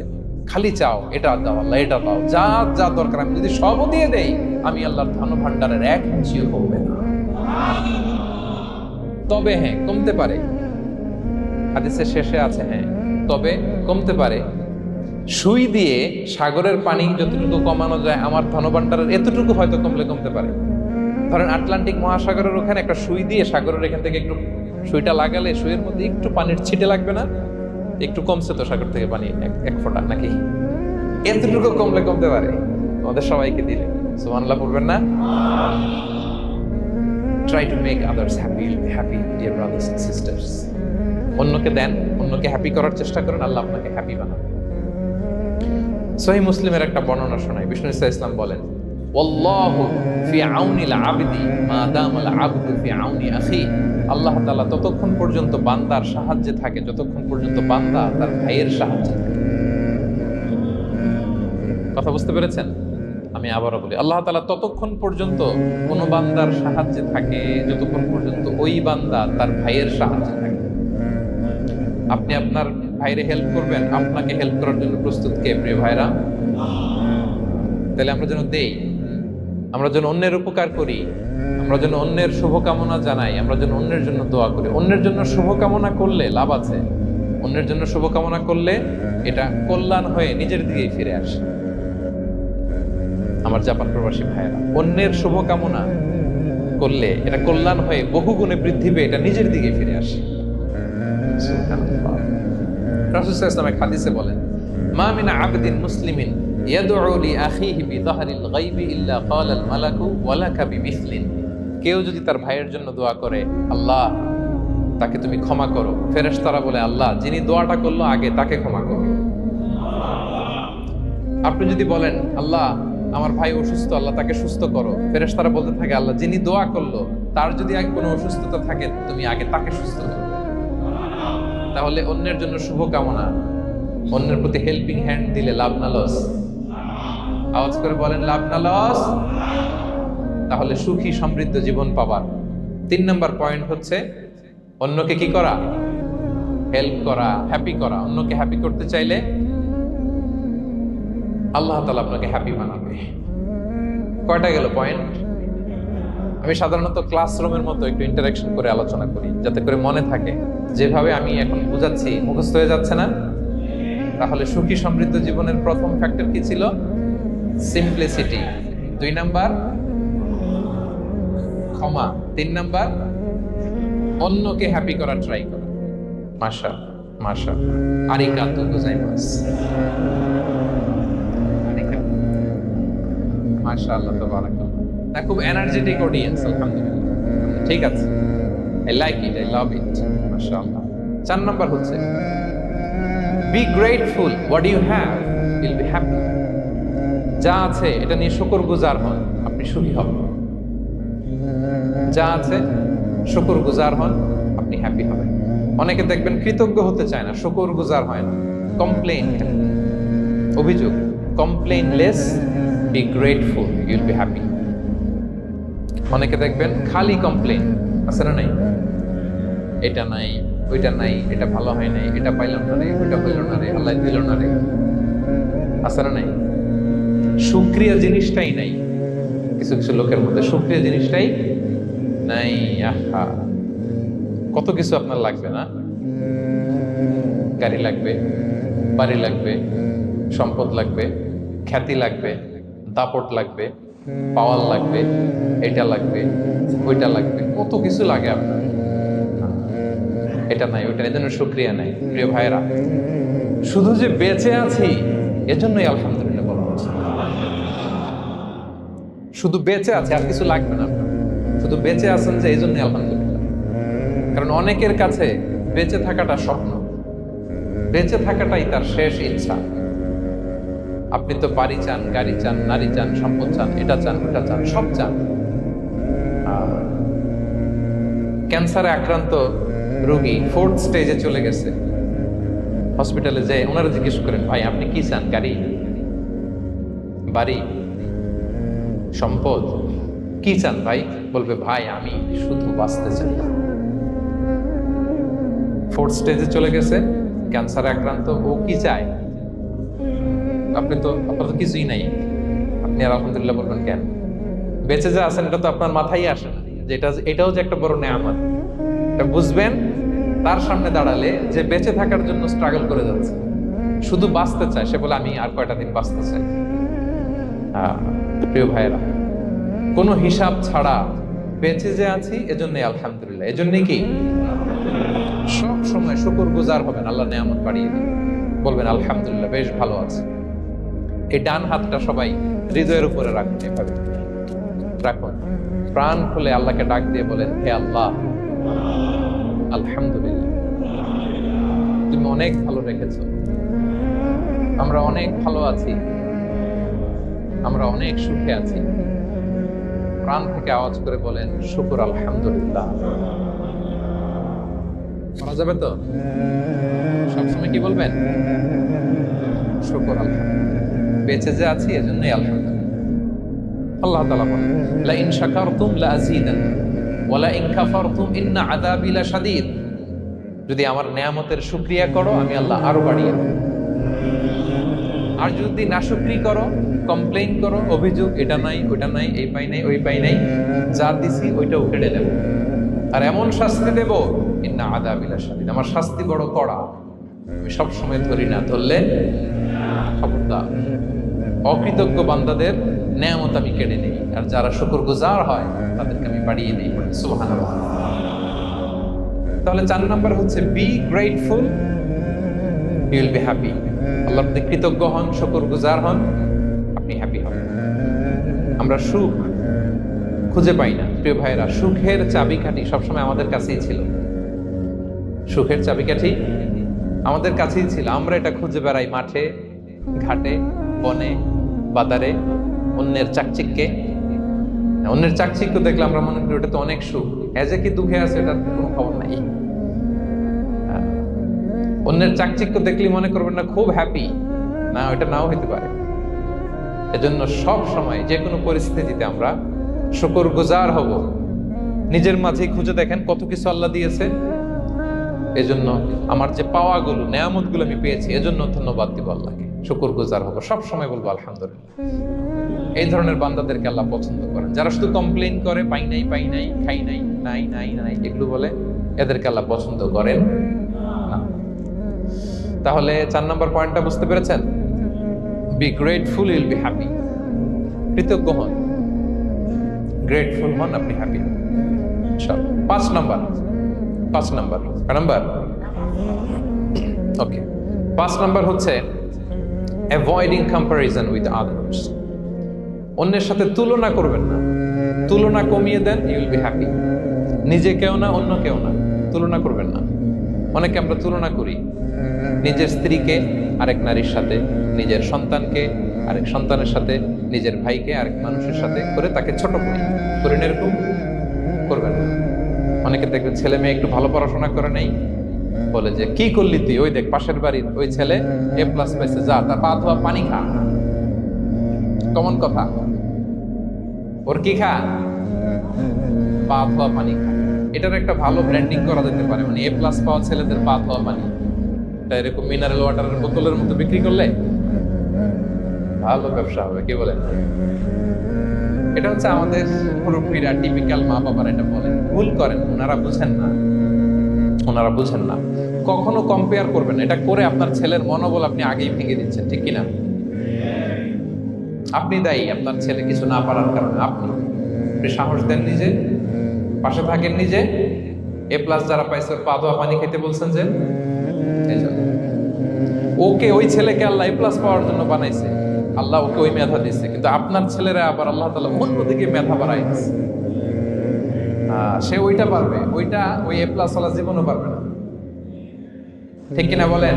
খালি চাও এটা দাও আল্লাহ, এটা দাও, যা যা দরকার আমি যদি সবও দিয়ে দেই, আমি আল্লাহর ধন ভান্ডারের এক ইঞ্চিও কমবে না। তবে হ্যাঁ, কমতে পারে। হাদিসের শেষে আছে হ্যাঁ, তবে কমতে পারে। সুই দিয়ে সাগরের পানি যতটুকু কমানো যায়, আমার ধনভাণ্ডারের এতটুকু হয়তো কমলে কমতে পারে। ধরেন আটলান্টিক মহাসাগরের ওখানে একটা সুই দিয়ে সাগরের এখান থেকে একটু সুইটা লাগালে সুইয়ের মধ্যে একটু পানির ছিটে লাগবে না? একটু কমছে তো সাগর থেকে পানি এক ফোঁটা, নাকি? এতটুকু কমলে কমতে পারে। আমাদের সবাইকে দিলে সুবহানাল্লাহ পড়বেন না? Try to make others happy, dear brothers and sisters. অন্যকে দেন, অন্যকে হ্যাপি করার চেষ্টা করেন, আল্লাহ আপনাকে হ্যাপি বানাবে। সহিহ মুসলিমের একটা বর্ণনা শোনাই। বিষ্ণু ইসলাম বলেন, ওয়াল্লাহু ফি আউনিল আবদি মা দামাল আবদু ফি আউনি আখি। আল্লাহ তাআলা ততক্ষণ পর্যন্ত বান্দার সাহায্যে থাকে যতক্ষণ পর্যন্ত বান্দা তার ভাইয়ের সাহায্যে থাকে। কথা বুঝতে পেরেছেন? আমি আবারও বলি, আল্লাহ তাআলা ততক্ষণ পর্যন্ত কোন বান্দার সাহায্যে থাকে যতক্ষণ পর্যন্ত ওই বান্দা তার ভাইয়ের সাহায্যে থাকে। আপনি আপনার ভাইরে হেল্প করবেন, আপনাকে হেল্প করার জন্য প্রস্তুত কে প্রিয় ভাইরা? তাহলে আমরা যেন দেই, আমরা যেন অন্যের উপকার করি, আমরা যেন অন্যের শুভকামনা জানাই, আমরা যেন অন্যের জন্য দোয়া করি। অন্যের জন্য শুভকামনা করলে লাভ আছে। অন্যের জন্য শুভকামনা করলে এটা কল্যাণ হয়ে নিজের দিকেই ফিরে আসে। আমার জাপান প্রবাসী ভাইয়েরা, অন্যের শুভকামনা করলে এটা কল্যাণ হয়ে বহুগুণে বৃদ্ধি পেয়ে এটা নিজের দিকে ফিরে আসে। রাসূল সাল্লাল্লাহু আলাইহি ওয়াসাল্লাম হাদিসে বলেন, মা মিন আবদিন মুসলিমিন ইয়াদউ লি আখিহি বিযাহরিল গায়বি ইল্লা ক্বালাল মালাকু ওয়া লাকা বিমিসলিন। কেউ যদি তার ভাইয়ের জন্য দোয়া করে, আল্লাহ তাকে তুমি ক্ষমা করো, ফেরেশতারা বলে, আল্লাহ যিনি দোয়াটা করলো আগে তাকে ক্ষমা করো। আপনি যদি বলেন, আল্লাহ আমার ভাই অসুস্থ, আল্লাহ তাকে সুস্থ করো, ফেরেশতারা বলতে থাকে, আল্লাহ যিনি দোয়া করলো তার যদি কোনো অসুস্থতা থাকে তুমি আগে তাকে সুস্থ করো। তাহলে অন্যের জন্য শুভকামনা, অন্যের প্রতি হেল্পিং হ্যান্ড দিলে লাভ না লস? আওয়াজ করে বলেন, লাভ না লস? তাহলে সুখী সমৃদ্ধ জীবন পাবার 3 নম্বর পয়েন্ট হচ্ছে অন্যকে কি করা? হেল্প করা, হ্যাপি করা। অন্যকে হ্যাপি করতে চাইলে আল্লাহ তাআলা আপনাকে হ্যাপি বানাবে। কয়টা গেল পয়েন্ট? আমি সাধারণত ক্লাসরুমের মতো একটু ইন্টারাকশন করে আলোচনা করি যাতে করে মনে থাকে। যেভাবে আমি এখন বুঝাচ্ছি মুখস্থ হয়ে যাচ্ছে না? তাহলে সুখী সমৃদ্ধ জীবনের প্রথম ফ্যাক্টর কি ছিল? সিম্পলিসিটি। 2 নাম্বার ক্ষমা। 3 নাম্বার অন্যকে হ্যাপি করার ট্রাই করা। মাশাআল্লাহ আরিগাতো গোজাইমাসু। মাশাআল্লাহ তাবারাকাল্লাহ। না, খুব এনার্জেটিক অডিয়েন্স, আলহামদুলিল্লাহ। ঠিক আছে, I like it, I love it, মাশাআল্লাহ। 4 নাম্বার হচ্ছে be grateful, what you have will be happy. যা আছে এটা নিয়ে শুকরগুজার হন, আপনি সুখী হবেন। যা আছে শুকরগুজার হন, আপনি হ্যাপি হবেন। অনেকে দেখবেন কৃতজ্ঞ হতে চায় না, শুকরগুজার হয় না, কমপ্লেইন, অভিযোগ। Complain less, be grateful, you will be happy. অনেকে দেখবেন খালি কমপ্লেইন, আছে না নাই? এটা নাই, ওইটা নাই, এটা ভালো হয় নাই, এটা পাইলাম না রে, ওইটা হইল না রে, আল্লাহ দিল না রে, আছে না নাই? শুকরিয়া জিনিসটাই নাই কিছু কিছু লোকের মধ্যে, শুকরিয়া জিনিসটাই নাই। আহা, কত কিছু আপনার লাগবে না? গাড়ি লাগবে, বাড়ি লাগবে, সম্পদ লাগবে, খ্যাতি লাগবে, দাপট লাগবে, পাওয়ার লাগবে, এটা লাগবে, ওইটা লাগবে, কত কিছু লাগে আপনার। এটা নাই, ওইটা, এজন্য শুকরিয়া নাই। প্রিয় ভাইরা, শুধু যে বেঁচে আছি এজন্যই আলহামদুলিল্লাহ বলা হচ্ছে। শুধু বেঁচে আছে, আর কিছু লাগবে না। শুধু বেঁচে আছেন যে, এই জন্যই আলহামদুলিল্লাহ। কারণ অনেকের কাছে বেঁচে থাকাটা স্বপ্ন, বেঁচে থাকাটাই তার শেষ ইচ্ছা। আপনি তো বাড়ি চান, গাড়ি চান, নারী চান, সম্পদ চান, এটা চান, ওটা চান, সব চান। ক্যান্সারে আক্রান্ত রোগী 4th স্টেজে চলে গেছে, হসপিটালে যায় ওনারা জিজ্ঞেস করেন, ভাই আপনি কি চান? গাড়ি, বাড়ি, সম্পদ, কি চান ভাই? বলবে, ভাই আমি শুধু বাঁচতে চাই। 4th স্টেজে চলে গেছে, ক্যান্সারে আক্রান্ত, ও কি চায়? আপনার তো কিছুই নাই, আপনি আর আলহামদুলিল্লাহ বলবেন কেন? বেঁচে যে আছেন এটা তো আপনার মাথায় আসে না, যে এটাও যে একটা বড় নেয়ামত। এটা বুঝবেন তার সামনে দাঁড়ালে, যে বেঁচে থাকার জন্য স্ট্রাগল করে যাচ্ছে, শুধু বাঁচতে চায়, সে বলে আমি আর কয়টা দিন বাঁচতে চাই। প্রিয় ভাইয়েরা, কোনো হিসাব ছাড়া বেঁচে যে আছি এজন্য আলহামদুলিল্লাহ। এজন্য কি সব সময় শুকরগুজার হবেন, আল্লাহ নেয়ামত বাড়িয়ে দিবেন, বলবেন আলহামদুলিল্লাহ বেশ ভালো আছে। এই ডান হাতটা সবাই হৃদয়ের উপরে রাখুন, এভাবে রাখুন, প্রাণ খুলে আল্লাহকে ডাক দিয়ে বলেন, হে আল্লাহ আলহামদুলিল্লাহ, তুমি অনেক ভালো রেখেছো, আমরা অনেক ভালো আছি, আমরা অনেক সুখে আছি। প্রাণ থেকে আওয়াজ করে বলেন শুকর আলহামদুলিল্লাহ। করা যাবে তো? সবসময় কি বলবেন? শুকর আলহামদুলিল্লাহ, বেঁচে যে আছি এজন্যই আলহামদুলিল্লাহ। আল্লাহ তাআলা বলেন, লা ইন শাকারতুম লা আযীদান্না ওয়া লা ইন কাফারতুম ইন্না আযাবি লাশাদীদ। যদি আমার নেয়ামতের শুকরিয়া করো আমি আল্লাহ আরো বাড়িয়ে দেব, আর যদি নাশুকরি করো, কমপ্লেইন করো, অভিযোগ এটা নাই ওটা নাই, এই পাই নাই ওই পাই নাই, যা দিছি ওইটাও কেড়ে দেব, আর এমন শাস্তি দেব, ইন্না আযাবি লাশাদীদ, আমার শাস্তি বড় কড়া, আমি সবসময় ধরি না, ধরলে খবরদার। অকৃতজ্ঞ বান্দাদের নেয়ামত আমি কেড়ে নেই, আর যারা শুকরগুজার হয় তাদেরকে আমি বাড়িয়ে দিই। সুবহানাল্লাহ। তাহলে 4 নাম্বার হচ্ছে be grateful, you will be happy. আল্লাহর প্রতি কৃতজ্ঞ হন, শুকরগুজার হন, আপনি হ্যাপি হবেন। আমরা সুখ খুঁজে পাই না প্রিয় ভাইরা, সুখের চাবিকাঠি সবসময় আমাদের কাছেই ছিল। সুখের চাবিকাঠি আমাদের কাছেই ছিল, আমরা এটা খুঁজে বেড়াই মাঠে ঘাটে, বনে বাজারে, অন্যের চাকচিক্যে। অন্যের চাকচিক্য দেখলে আমরা মনে করি ওটা তো অনেক সুখ, এজে কি দুঃখে আছে এটার কোনো খবর নাই। অন্যের চাকচিক্য দেখলে মনে করবেন না খুব হ্যাপি, না ওটা নাও হইতে পারে। এজন্য সব সময় যে কোনো পরিস্থিতিতে আমরা শুকরগুজার হব। নিজের মাঝে খুঁজে দেখেন কত কিছু আল্লাহ দিয়েছে, এজন্য আমার যে পাওয়াগুলো নেয়ামতগুলো আমি পেয়েছি এজন্য ধন্যবাদ দিব আল্লাহকে, শুকরগুজার হব, সব সময় বলবো আলহামদুলিল্লাহ। এই ধরনের বান্দাদেরকে আল্লাহ পছন্দ করেন। যারা শুধু কমপ্লেইন করে, পাই নাই পাই নাই, খাই নাই, নাই নাই নাই এগুলো বলে, এদেরকে আল্লাহ পছন্দ করেন না। তাহলে 4 নম্বর পয়েন্টটা বুঝতে পেরেছেন? Be grateful, you will be happy. কৃতজ্ঞ হন, গ্রেটফুল হন, আপনি হ্যাপি। 5 নাম্বার ওকে, 5 নাম্বার হচ্ছে অ্যাভয়েডিং কম্প্যারিজন উইথ আদার্স। অন্যের সাথে তুলনা করবেন না, তুলনা কমিয়ে দেন, ইউ উইল বি হ্যাপি। নিজে কেউ না, অন্য কেউ না, তুলনা করবেন না। অনেকে আমরা তুলনা করি, নিজের স্ত্রীকে আরেক নারীর সাথে, নিজের সন্তানকে আরেক সন্তানের সাথে, নিজের ভাইকে আরেক মানুষের সাথে করে তাকে ছোট করি না, এরকম করবেন না। অনেকে দেখবেন ছেলে মেয়ে একটু ভালো পড়াশোনা করে নেই, বলে যে কি করলি তুই, ওই দেখ পাশের বাড়ির ওই ছেলে A+ পাইছে, যা তার পা ধোয়া পানি খা। কমন কথা, ওর কি খা? পা ধোয়া পানি খা। এটার একটা ভালো ব্র্যান্ডিং করা যেতে পারে, মানে A+ পাওয়া ছেলেদের পা ধোয়া পানি, এটা এরকম মিনারেল ওয়াটারের বোতলের মতো বিক্রি করলে ভালো ব্যবসা হবে, কি বলেন? এটা হচ্ছে আমাদের মুরব্বীরা, টিপিক্যাল মা বাবারা এটা বলেন, ভুল করেন, ওনারা বুঝেন না। কখনো কম্পেয়ার করবেন, এটা করে আপনার ছেলের মনোবল আপনি আগেই ভেঙে দিচ্ছেন, ঠিক কিনা? আপনি দায়ী আপনার ছেলে কিছু না পারার কারণে। আপনি সাহস দেন নিজে, পাশে থাকেন নিজে। A+ যারা পাইছে পা ধোয়া পানি খেতে বলছেন যে, ওকে, ওই ছেলেকে আল্লাহ A+ পাওয়ার জন্য বানাইছে, আল্লাহ ওকে ওই মেধা দিচ্ছে, কিন্তু আপনার ছেলেরা আবার আল্লাহ তাআলা অন্যদিকে মেধা বাড়াই দিচ্ছে। সে ওইটা পারবে, ওইটা ওই A+ ওয়ালা জীবনও পারবে না, ঠিক কিনা বলেন?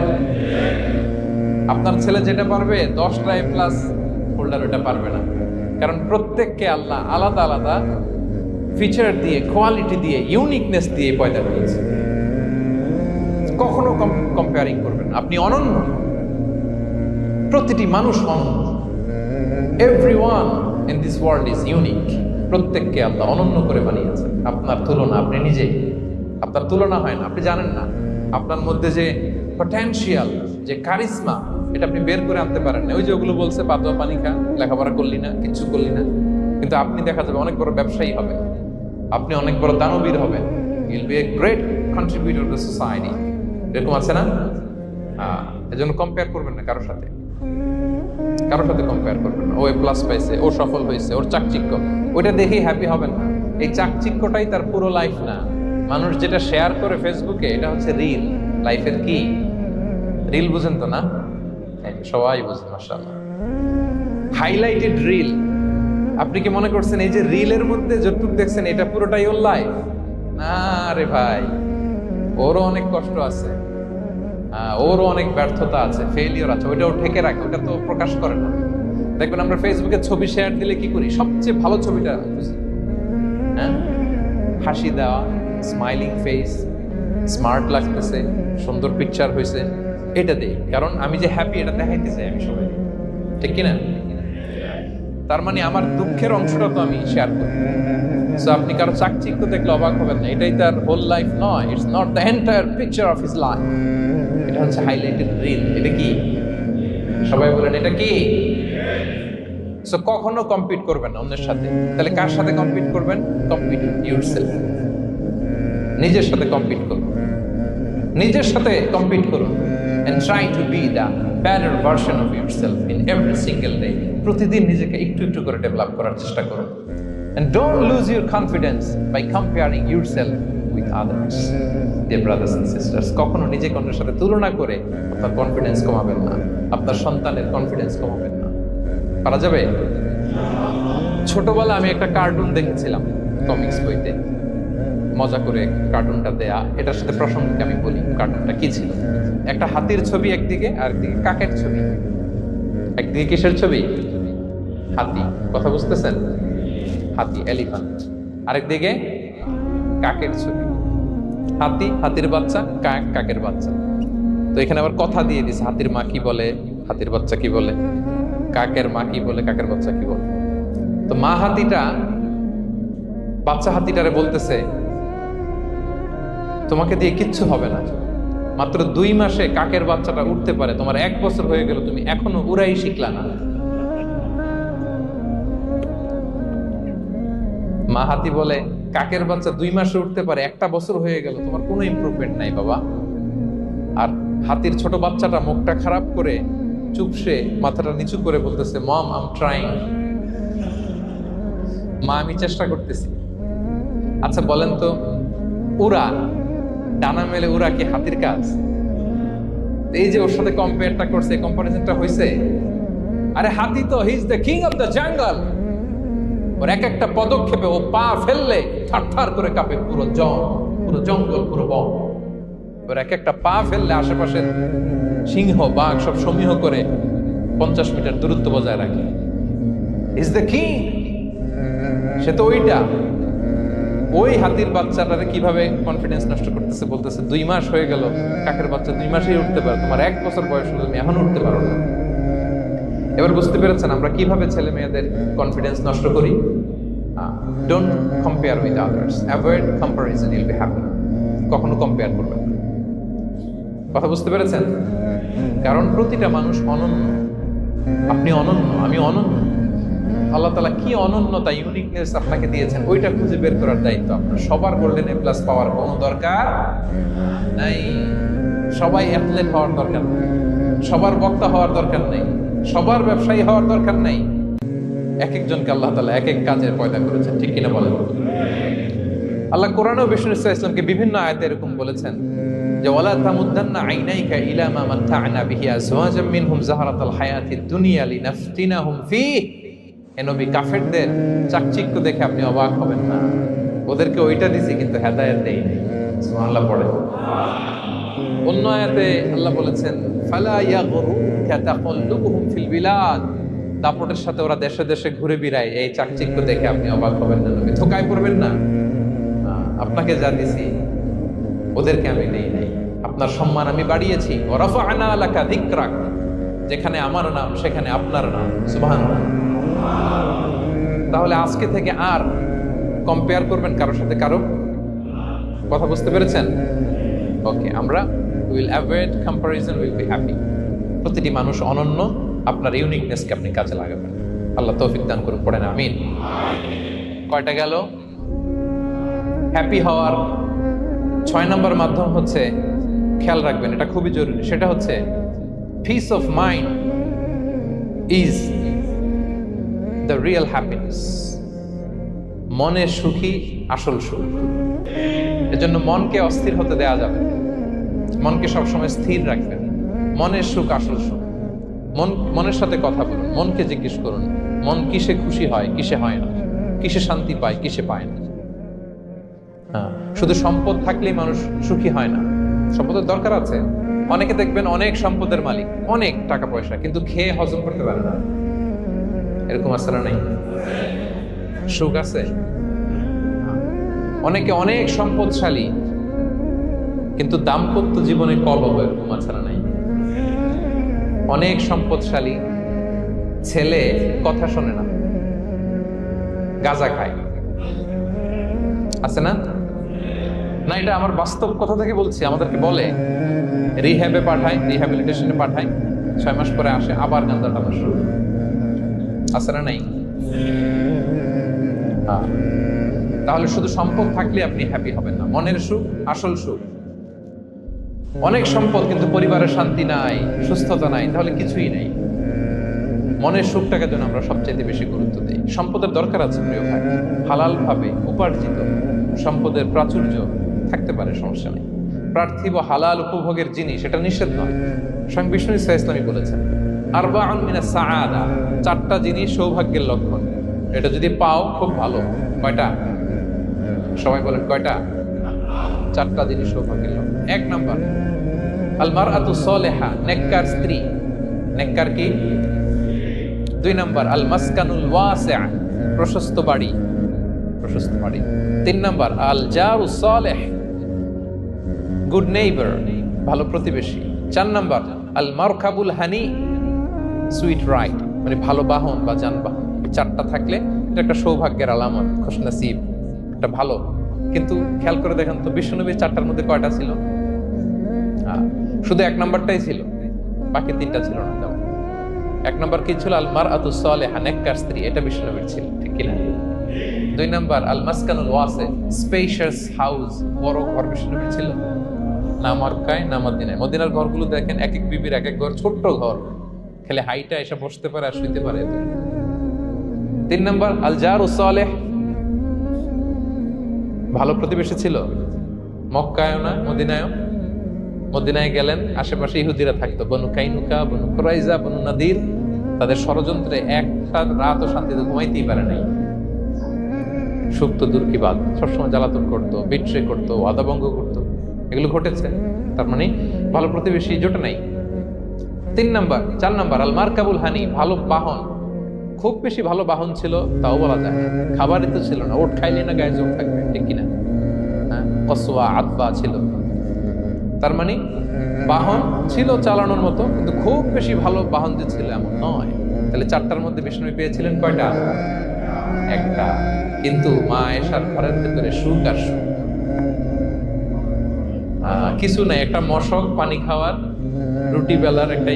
আপনার ছেলে যেটা পারবে 10টা A+ হোল্ডার ওটা পারবে না, কারণ প্রত্যেককে আল্লাহ আলাদা আলাদা ফিচার দিয়ে, কোয়ালিটি দিয়ে, ইউনিকনেস দিয়ে পয়দা করেছে। কখনো কম্পেয়ারিং করবেন না। আপনি অনন্য, প্রতিটি মানুষ অনন্য। Everyone in this world is unique. প্রত্যেককে আল্লাহ অনন্য করে বানিয়েছেন। আপনার তুলনা, আপনি নিজে, আপনার তুলনা হয় না, আপনি জানেন না। আপনার মধ্যে যে পটেনশিয়াল, যে কারিশমা, এটা আপনি বের করে আনতে পারেন না। ওই যে ওগুলো বলছে পাতোয়া পানি খা, লেখাপড়া করলি না, কিচ্ছু করলি না, কিন্তু আপনি দেখা যাবে অনেক বড় ব্যবসায়ী হবে, আপনি অনেক বড় দানবীর হবেন। You'll B a great contributor two society. এরকম আছে না? এজন্য কম্পেয়ার করবেন না কারোর সাথে, কারোর সাথে কম্পেয়ার করবেন না। ও এ প্লাস পাইছে, ও সফল হয়েছে, ওর চাকচিক্য, ওইটা দেখেই হ্যাপি হবেন না। এই চাকচিক্যটাই তার পুরো লাইফ না। মানুষ যেটা শেয়ার করে ফেসবুকে, এটা হচ্ছে রিল। লাইফের কি রিল বুঝেন তো না? সবাই বুঝেন, মাশাআল্লাহ। Highlighted reel. আপনি কি মনে করছেন এই যে রিলের মধ্যে যতটুকু দেখছেন এটা পুরোটাই ওর লাইফ? না রে ভাই, ওরও অনেক কষ্ট আছে, ওরও অনেক ব্যর্থতা আছে, ফেলিওর আছে, ওইটাও ঠেকে রাখে, ওটা তো প্রকাশ করে না। দেখবেন আমরা ফেসবুকে ছবি শেয়ার দিলে কি করি? সবচেয়ে ভালো ছবিটা বুঝি, হ্যাঁ, হাসি দেওয়া, স্মাইলিং ফেস, স্মার্ট লাগতেছে, সুন্দর পিকচার হয়েছে, এটা দেই। কারণ আমি যে হ্যাপি এটা দেখাইতে চাই আমি সবাই, ঠিক কিনা? তার মানে আমার দুঃখের অংশটা তো আমি শেয়ার করি। সো আপনি কারো চাকচিক্য দেখলে অবাক হবেন না, এটাই তার হোল লাইফ নয়। It's not the entire picture of his life. এটা হচ্ছে হাইলাইটেড রিল। এটা কি? সবাই বলেন এটা কি? সো কখনো কম্পিট করবেন না অন্যের সাথে। তাহলে কার সাথে কম্পিট করবেন? Compete with yourself. নিজের সাথে কম্পিট করুন, নিজের সাথে কম্পিট করুন। and try to be the better version of yourself in every single day. প্রতিদিন নিজেকে একটু একটু করে ডেভেলপ করার চেষ্টা করুন। and don't lose your confidence by comparing yourself with others. Dear brothers and sisters, কখনো নিজেকে অন্যের সাথে তুলনা করে আপনার কনফিডেন্স কমাবেন না, আপনার সন্তানের কনফিডেন্স কমাবেন না। পারা যাবে? ছোটবেলা আমি একটা কার্টুন দেখেছিলাম কমিক্স বইতে, মজা করে কার্টুনটা দেয়া। এটার সাথে প্রসঙ্গে আমি বলি কার্টুনটা কি ছিল। একটা হাতির ছবি একদিকে, আর একদিকে কাকের ছবি। একদিকে কিসের ছবি? হাতি। কথা বুঝতেছেন? হাতি, এলিফ্যান্ট। আরেকদিকে কাকের ছবি। হাতি, হাতির বাচ্চা, কাক, কাকের বাচ্চা। তো এখানে আবার কথা দিয়ে দিছে, হাতির মা কি বলে, হাতির বাচ্চা কি বলে, কাকের মা কি বলে, কাকের বাচ্চা কি বলে। তো মা হাতিটা বাচ্চা হাতিটারে বলতেছে, তোমাকে দিয়ে কিচ্ছু হবে না, মাত্র 2 মাসে কাকের বাচ্চাটা উঠতে পারে, তোমার 1 বছর হয়ে গেল, তুমি এখনো উড়াই শিখলা না। মা হাতি বলে, কাকের বাচ্চা 2 মাসে উঠতে পারে, 1 বছর হয়ে গেল, তোমার কোনো ইমপ্রুভমেন্ট নাই বাবা। আর হাতির ছোট বাচ্চাটা মুখটা খারাপ করে চুপসে মাথাটা নিচু করে বলতেছে, মম আই এম ট্রাইং। মা, আমি চেষ্টা করতেছি। আচ্ছা বলেন তো, উড়া, ডানা মেলে উড়া কি হাতির কাজ? এই যে ওর সাথে কম্পেয়ারটা করছে, কম্পারিজনটা হইছে। আরে হাতি তো he is the king of the jungle. ওর এক একটা পদক্ষেপে ও পা ফেললে থারথার করে কাঁপে পুরো জঙ্গল, পুরো বন। ওর এক একটা পা ফেললে আশেপাশের সিংহ, বাঘ সব সমীহ করে 50 মিটার দূরত্ব বজায় রাখে। Is the king. সে তো ওইটা। ওই হাতির বাচ্চাটারে কিভাবে কনফিডেন্স নষ্ট করতেছে, বলতেছে 2 মাস হয়ে গেল, কাকের বাচ্চা 2 মাসেই উঠতে পারে, তোমার 1 বছর বয়স হলো, তুমি এখন উঠতে পারো না। এবার বুঝতে পেরেছেন আমরা কিভাবে ছেলে মেয়েদের কনফিডেন্স নষ্ট করি? Don't compare with others, avoid comparison, you'll be happy. কখনো কম্পেয়ার করবেন না। কথা বুঝতে পেরেছেন? কারণ প্রতিটা মানুষ অনন্য। আপনি অনন্য, আমি অনন্য। আল্লাহ তাআলা কি অনন্যতা, ইউনিকনেস আপনাকে দিয়েছেন, ওইটা খুঁজে বের করার দায়িত্ব আপনার। সবার গোল্ডেন এ প্লাস পাওয়ার কোনো দরকার নাই। সবাই অ্যাথলেট হওয়ার দরকার নেই, সবার বক্তা হওয়ার দরকার নেই, সবার ব্যবসায়ী হওয়ার দরকার নেই। এক একজনকে আল্লাহ তাআলা এক এক কাজের পয়দা করেছেন, ঠিক কিনা বলেন? আল্লাহ কোরআনেও বিষ্ণু ইসলামকে বিভিন্ন আয়াতে এরকম বলেছেন যে ওয়ালা তামুদ্দান্না আইনাইকা ইলা মা মাত্তা'না বিহি আজওয়াজাম মিনহুম যাহরাতাল হায়াতিদ দুনিয়া লিনাফতিনাহুম ফীহ। হে নবী, কাফেরদের চাকচিক্য দেখে আপনি অবাক হবেন না। ওদেরকে ওইটা দিছি কিন্তু হেদায়েত দেই নাই। সুবহানাল্লাহ পড়ে। অন্য আয়াতে আল্লাহ বলেছেন ফালা ইয়াগরুকা তাকাল্লুবুহুম ফিল বিলাদ দাপটের সাথে ওরা দেশে দেশে ঘুরে বেড়ায়, এই চাকচিক্য দেখে আপনি অবাক হবেন না, নবী থোকায় পড়বেন না। আপনাকে যা দিছি ওদেরকে আমি নেই নাই, আপনার সম্মান আমি বাড়িয়েছি। ওয়া রাফা'না লাকা যিকরাক, যেখানে আমার নাম সেখানে আপনার নাম। সুবহানাল্লাহ। তাহলে আজকে থেকে আর কম্পেয়ার করবেন কারোর সাথে কারো। কথা বুঝতে পেরেছেন? ওকে, আমরা will avoid comparison, will be happy. প্রতিটি মানুষ অনন্য, আপনার ইউনিকনেসকে আপনি কাজে লাগাবেন। আল্লাহ তৌফিক দান করুন, পড়েন আমিন। কয়টা গেল? হ্যাপি হওয়ার 6 নম্বর মাধ্যম হচ্ছে, খেয়াল রাখবেন এটা খুবই জরুরি, সেটা হচ্ছে piece of mind is the real happiness. মনের সুখী আসল সুখ। এজন্য মনকে অস্থির হতে দেয়া যাবে না, মনকে সবসময় স্থির রাখবেন। মনের সুখ আসল সুখ। মনের সাথে কথা বলুন, মনকে জিজ্ঞেস করুন মন কিসে খুশি হয়, কিসে হয় না, কিসে শান্তি পায়, কিসে পায় না। শুধু সম্পদ থাকলেই মানুষ সুখী হয় না, সম্পদের দরকার আছে। অনেকে দেখবেন অনেক সম্পদের মালিক, অনেক টাকা পয়সা, কিন্তু খেয়ে হজম করতে পারে না। এরকম আছে না নাই? সুখ আছে? অনেকে অনেক সম্পদশালী, কিন্তু দাম্পত্য জীবনে কলহ, এরকম আছে না নাই? অনেক সম্পদশালী ছেলে কথা শোনে না, গাঁজা খায়, আছে না? না, এটা আমার বাস্তব কথা থেকে বলছি। আমাদেরকে বলে রিহ্যাবে পাঠায়, রিহ্যাবিলিটেশনে পাঠায়, 6 মাস পরে আসে আবার গাঁজা খাওয়া শুরু। আছে না নাই? তাহলে শুধু সম্পদ থাকলে আপনি হ্যাপি হবেন না। মনের সুখ আসল সুখ। অনেক সম্পদ কিন্তু পরিবারের শান্তি নাই, সুস্থতা নাই, তাহলে কিছুই নাই। মনের সুখটাকে যেন আমরা সবচেয়ে বেশি গুরুত্ব দিই। সম্পদের দরকার আছে প্রিয় ভাই, হালাল ভাবে উপার্জিত সম্পদের প্রাচুর্য থাকতে পারে, সমস্যা নেই। পার্থিব হালাল উপভোগের জিনিস, এটা নিষেধ নয়। স্বয়ং বিষ্ণু ইসলামই বলেছেন আরবাউন মিনাস সাআদা, 4টা জিনিস সৌভাগ্যের লক্ষণ। এটা যদি পাও খুব ভালো। কয়টা? সবাই বলেন কয়টা? 4টা জিনিস সৌভাগ্যের লক্ষণ। 1 নাম্বার আল মারআতু সালিহা, নেককার স্ত্রী। নেককার কি? 2 নাম্বার আল মাসকানুল ওয়াসিআ, প্রশস্ত বাড়ি, প্রশস্ত বাড়ি। 3 নাম্বার আল জারুস সালিহ, গুড নেইবার, ভালো প্রতিবেশী। 4 নাম্বার আল মারকাবুল হানি, সুইট রাইড, মানে ভালো বাহন বা যানবাহন। 4টা থাকলে এটা একটা সৌভাগ্যের আলামত, খুশনসিব, এটা ভালো। কিন্তু খেয়াল করে দেখেন তো, বিশ্বনবীর 4টার মধ্যে কয়টা ছিল? শুধু 1 নাম্বারটাই ছিল, বাকি 3টা ছিল না। 1 নাম্বার কি ছিল? আল মারআতু সালিহা, নেককার স্ত্রী, এটা বিশ্বনবীর ছিল, ঠিক কিনা? 2 নাম্বার আল মাসকানুল ওয়াসি, স্পেশিয়াস হাউস, বড় ঘর, বিশ্বনবীর ছিল না? মক্কায় না মদিনায়? মদিনার ঘরগুলো দেখেন, এক এক বিবির এক এক ঘর, ছোট্ট ঘর, খেলে হাইটা এসে বসতে পারে আর শুইতে পারে। 3 নাম্বার আল জারুস সালিহ, ভালো প্রতিবেশী ছিল। মক্কায়ও না মদিনায়ও। মদিনায় গেলেন, আশেপাশে ইহুদিরা থাকতো, বনু কাইনুকা, বনু কুরাইজা, বনু নাদির। তাদের ষড়যন্ত্রে একটা রাতও শান্তিতে ঘুমাইতেই পারে নাই। সুপ্ত দূর কি বাদ, সবসময় জ্বালাতন করতো, বিট্রে করতো, ওয়াদাভঙ্গ করতো, এগুলো ঘটেছে। তার মানে ভালো প্রতিবেশী জোটে নাই। 4 নাম্বার আল মারকাবুল হানি, ভালো বাহন। খুব বেশি ভালো বাহন ছিল তাও বলা যায়, খাবারই তো ছিল না, ওট খাইলে না গায়ে জোর থাকবে, ঠিক কিনা? হ্যাঁ, কসওয়া আদবা ছিল। তার মানে বাহন ছিল চালানোর মতো, কিন্তু খুব বেশি ভালো বাহন যে ছিল এমন নয়। তাহলে 4টার মধ্যে বিষ্ণু পেয়েছিলেন কয়টা? 1টা। কিন্তু মা আয়েশার ঘরের ভেতরে সুখ আর সুখ, কিছু নাই। একটা মশক পানি খাওয়ার, রুটি বেলার একটা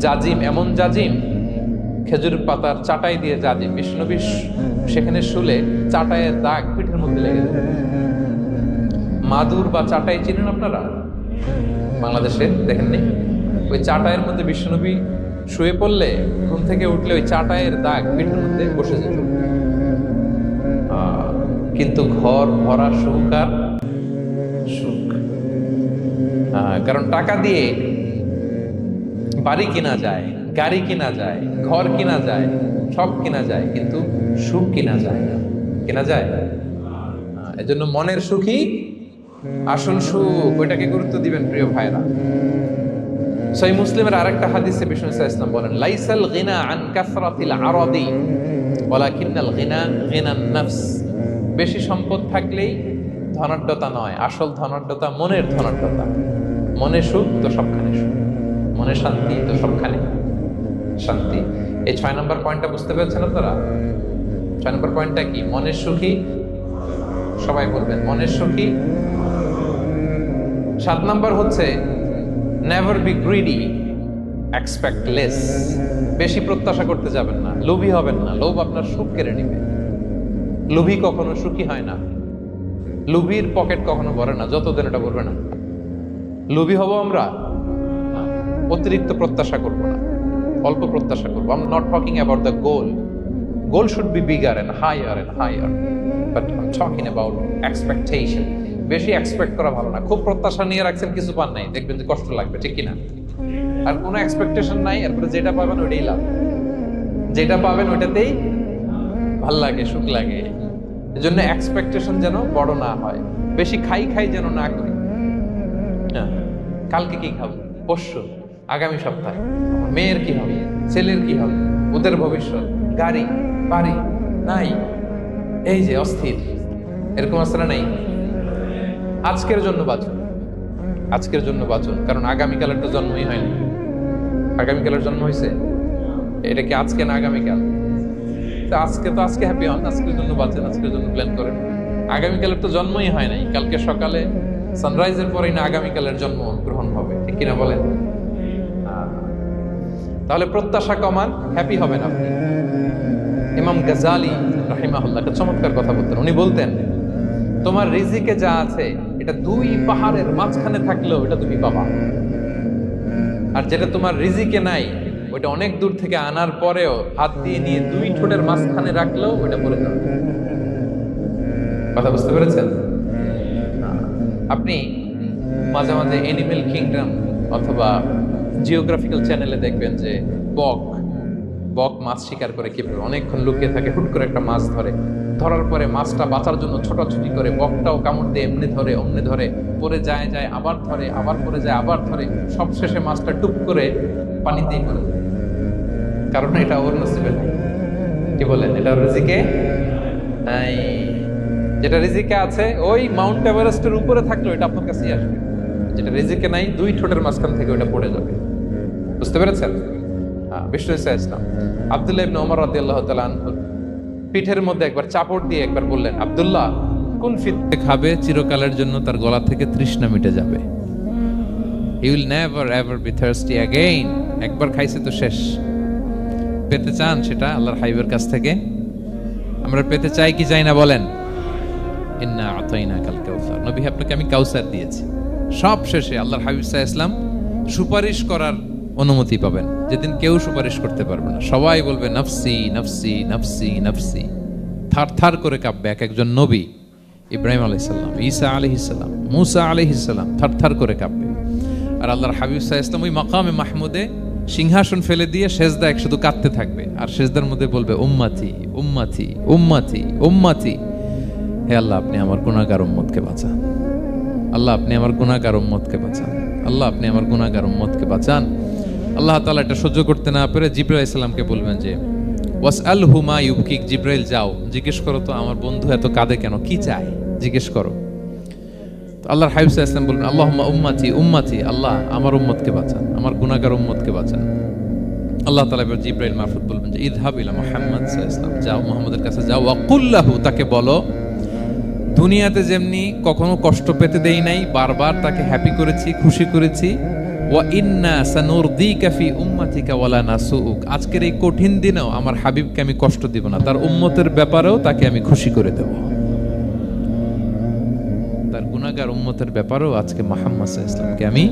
জাজিম, এমন জাজিম, খেজুর পাতার চাটাই দিয়ে জাজিম। বিষ্ণুবী সেখানে শুলে চাটাইয়ের দাগ পিঠের মধ্যে লেগে যায়। মাদুর বা চাটাই চিনেন আপনারা? বাংলাদেশে দেখেননি? ওই চাটাইয়ের মধ্যে বিষ্ণুনবী শুয়ে পড়লে, ঘুম থেকে উঠলে ওই চাটাইয়ের দাগ পিঠের মধ্যে বসে যেত। কিন্তু ঘর ভরা সুখ আর সুখ। কারণ টাকা দিয়ে বাড়ি কিনা যায়, গাড়ি কিনা যায়, ঘর কিনা যায়, সব কিনা যায়, কিন্তু সুখ কিনা যায় না। কিনা যায়? এজন্য মনের সুখই আসল সুখ, ওইটাকে গুরুত্ব দিবেন প্রিয় ভাইরা। সহিহ মুসলিমের আরেকটা হাদিসে বিষ্ণু ইসলাম বলেন, লাইসাল গিনা আন কাসরাতিল আরাদি ওয়ালাকিন্নাল গিনা গিনান নাফস। বেশি সম্পদ থাকলেই ধনাঢ্যতা নয়, আসল ধনাঢ্যতা মনের ধনাঢ্যতা। মনে সুখ তো সবখানে সুখ, মনে শান্তি তো সবখানে শান্তি। এই 6 নম্বর পয়েন্টটা বুঝতে পেরেছেন আপনারা? 6 নম্বর পয়েন্টটা কি? মনের সুখী, সবাই বলবেন মনের সুখী। 7 নম্বর হচ্ছে never be greedy, expect less. বেশি প্রত্যাশা করতে যাবেন না, লোভী হবেন না। লোভ আপনার সুখ কেড়ে নেবে। লোভী কখনো সুখী হয় না। লোভীর পকেট কখনো ভরে না, যতদিন এটা ভরবে না। লোভী হব আমরা, অতিরিক্ত প্রত্যাশা করব না, অল্প প্রত্যাশা করবো। I'm not talking about the goal. Goal should be bigger and higher. But I'm talking about expectation. বেশি এক্সপেক্ট করা ভালো না। খুব প্রত্যাশা নিয়ে রাখছেন, কিছু পান নাই, দেখবেন যে কষ্ট লাগবে, ঠিক কিনা? আর কোনো এক্সপেকটেশন নাই, এরপরে যেটা পাবেন ওইটাই লাভ। যেটা পাবেন ওইটাতেই ভাল লাগে, সুখ লাগে। এজন্য এক্সপেকটেশন যেন বড় না হয়। বেশি খাই যেন না করি। কালকে কি খাবো, পরশু, আগামী সপ্তাহে আমার মেয়ের কি হবে, ছেলের কি হবে, ওদের ভবিষ্যৎ, গাড়ি বাড়ি নাই, এই যে অস্থির। এরকম আসলে নাই। আজকের জন্য বাঁচুন, আজকের জন্য বাঁচুন, কারণ আগামীকালের তো জন্মই হয়নি। আগামীকালের জন্ম হয়েছে, এটা কি আজকে না আগামীকাল? আজকে হ্যাপি হন, আজকের জন্য বাঁচেন, আজকের জন্য প্ল্যান করেন। আগামীকালের তো জন্মই হয় নাই। কালকে সকালে সানরাইজের পরেই না আগামীকালের জন্ম গ্রহণ হবে, ঠিক কিনা বলেন? তাহলে প্রত্যাশা কমান, হ্যাপি হবেন আপনি। ইমাম গাজালি রাহিমাহুল্লাহ একটা চমৎকার কথা বলতেন। উনি বলতেন, তোমার রিজিকে যা আছে এটা 2 পাহাড়ের মাঝখানে থাকলেও এটা তুমি পাবা, আর যেটা তোমার রিজিকে নাই ওইটা অনেক দূর থেকে আনার পরেও হাত দিয়ে নিয়ে 2 ঠোঁটের মাঝখানে রাখলেও ওইটা পড়ে যাবে। কথা বুঝতে পেরেছেন? আপনি মাঝে মাঝে এনিমেল কিংডম অথবা জিওগ্রাফিক্যাল চ্যানেলে দেখবেন যে বক মাছ শিকার করে কিভাবে অনেকক্ষণ লুকিয়ে থাকে, হুট করে একটা মাছ ধরে, ধরার পরে মাছটা বাঁচার জন্য ছোটাছুটি করে, বকটাও কামড় দিয়ে এমনি ধরে অমনি ধরে, পরে যায় আবার ধরে, আবার পরে যায় আবার ধরে, সব শেষে মাছটা টুপ করে পানিতেই পড়ে যায়। কারণ এটা ওর নসিবে নাই। কি বলেন? এটা রিজিকে নাই। যেটা রিজিকে আছে ওই মাউন্ট এভারেস্টের উপরে থাকলে এটা আপনার কাছেই আসবে। যেটা রিজিকে নাই 2 ঠোঁটের মাঝখান থেকে ওটা পড়ে যাবে। বুঝতে পেরেছেন? বিষ্ণু ইসলাম আব্দুল্লাহ ইবনে ওমর রাদিয়াল্লাহু তাআলা আনহু পিঠের মধ্যে একবার চাপড় দিয়ে একবার বললেন, আব্দুল্লাহ, কোন ফিতে খাবে চিরকালের জন্য তার গলা থেকে তৃষ্ণা মিটে যাবে। He will never ever be thirsty again. একবার খাইছে তো শেষ। পেতে চান সেটা আল্লাহর হাবিবের কাছ থেকে? আমরা পেতে চাই কি চাই না বলেন? ইন্না আতাইনাকাল কাউসার। নবী, আপনাকে আমি কাউসার দিয়েছি। সব শেষে আল্লাহর হাবিব সাল্লাল্লাহু আলাইহি ওয়াসাল্লাম সুপারিশ করার অনুমতি পাবেন, যেদিন কেউ সুপারিশ করতে পারবে না। সবাই বলবে নাফসি নাফসি নাফসি নাফসি, থার থার করে কাঁপবে। এক একজন নবী, ইব্রাহিম আলাইহিস সালাম, ঈসা আলাইহিস সালাম, মুসা আলাইহিস সালাম থার থার করে কাঁপবে। আর আল্লাহর হাবিব সাল্লাল্লাহু আলাইহি ওয়াসাল্লাম ওই মাকামে মাহমুদে সিংহাসন ফেলে দিয়ে সেজদায় শুধু কাঁদতে থাকবে, আর সেজদার মধ্যে বলবে উম্মতি উম্মতি উম্মতি উম্মতি। হে আল্লাহ, আপনি আমার গুনাহগার উম্মতকে বাঁচান। আল্লাহ, আপনি আমার গুনাহগার উম্মতকে বাঁচান। আল্লাহ, আপনি আমার গুনাহগার উম্মতকে বাঁচান। আল্লাহ তাআলা এটা সহ্য করতে না পেরে জিবরাইল আলাইহিস সালামকে বলবেন যে ওয়াসআলহু মা ইউবকিক। জিবরাইল, যাও জিজ্ঞেস করো তো আমার বন্ধু এত কাঁদে কেন, কি চায় জিজ্ঞেস করো। তো আল্লাহর হাবিব সাল্লাল্লাহু আলাইহি ওয়াসাল্লাম বলবেন আল্লাহুম্মা উম্মতি উম্মতি, আল্লাহ আমার উম্মতকে বাঁচান, আমার গুনাহগার উম্মতকে বাঁচান। আল্লাহ তাআলা এবার জিবরাইল মারফত বলবেন যে ইযহাব ইলা মুহাম্মদ সাল্লাল্লাহু আলাইহি ওয়াসাল্লাম, যাও মুহাম্মদের কাছে যাও, ওয়া কুল লাহু, তাকে বলো দুনিয়াতে যেমনি কখনো কষ্ট পেতে দেই নাই, বারবার তাকে হ্যাপি করেছি, খুশি করেছি। ওয়া ইন্না সানুরদিকা ফি উম্মাতিকা ওয়ালা নাসুক, আজকের এই কঠিন দিনেও আমার হাবিবকে আমি কষ্ট দিব না, তার উম্মতের ব্যাপারেও তাকে আমি খুশি করে দেব। তার গুনাহগার উম্মতের ব্যাপারেও আজকে মুহাম্মদ সাল্লাল্লাহু আলাইহি ওয়াসাল্লামকে আমি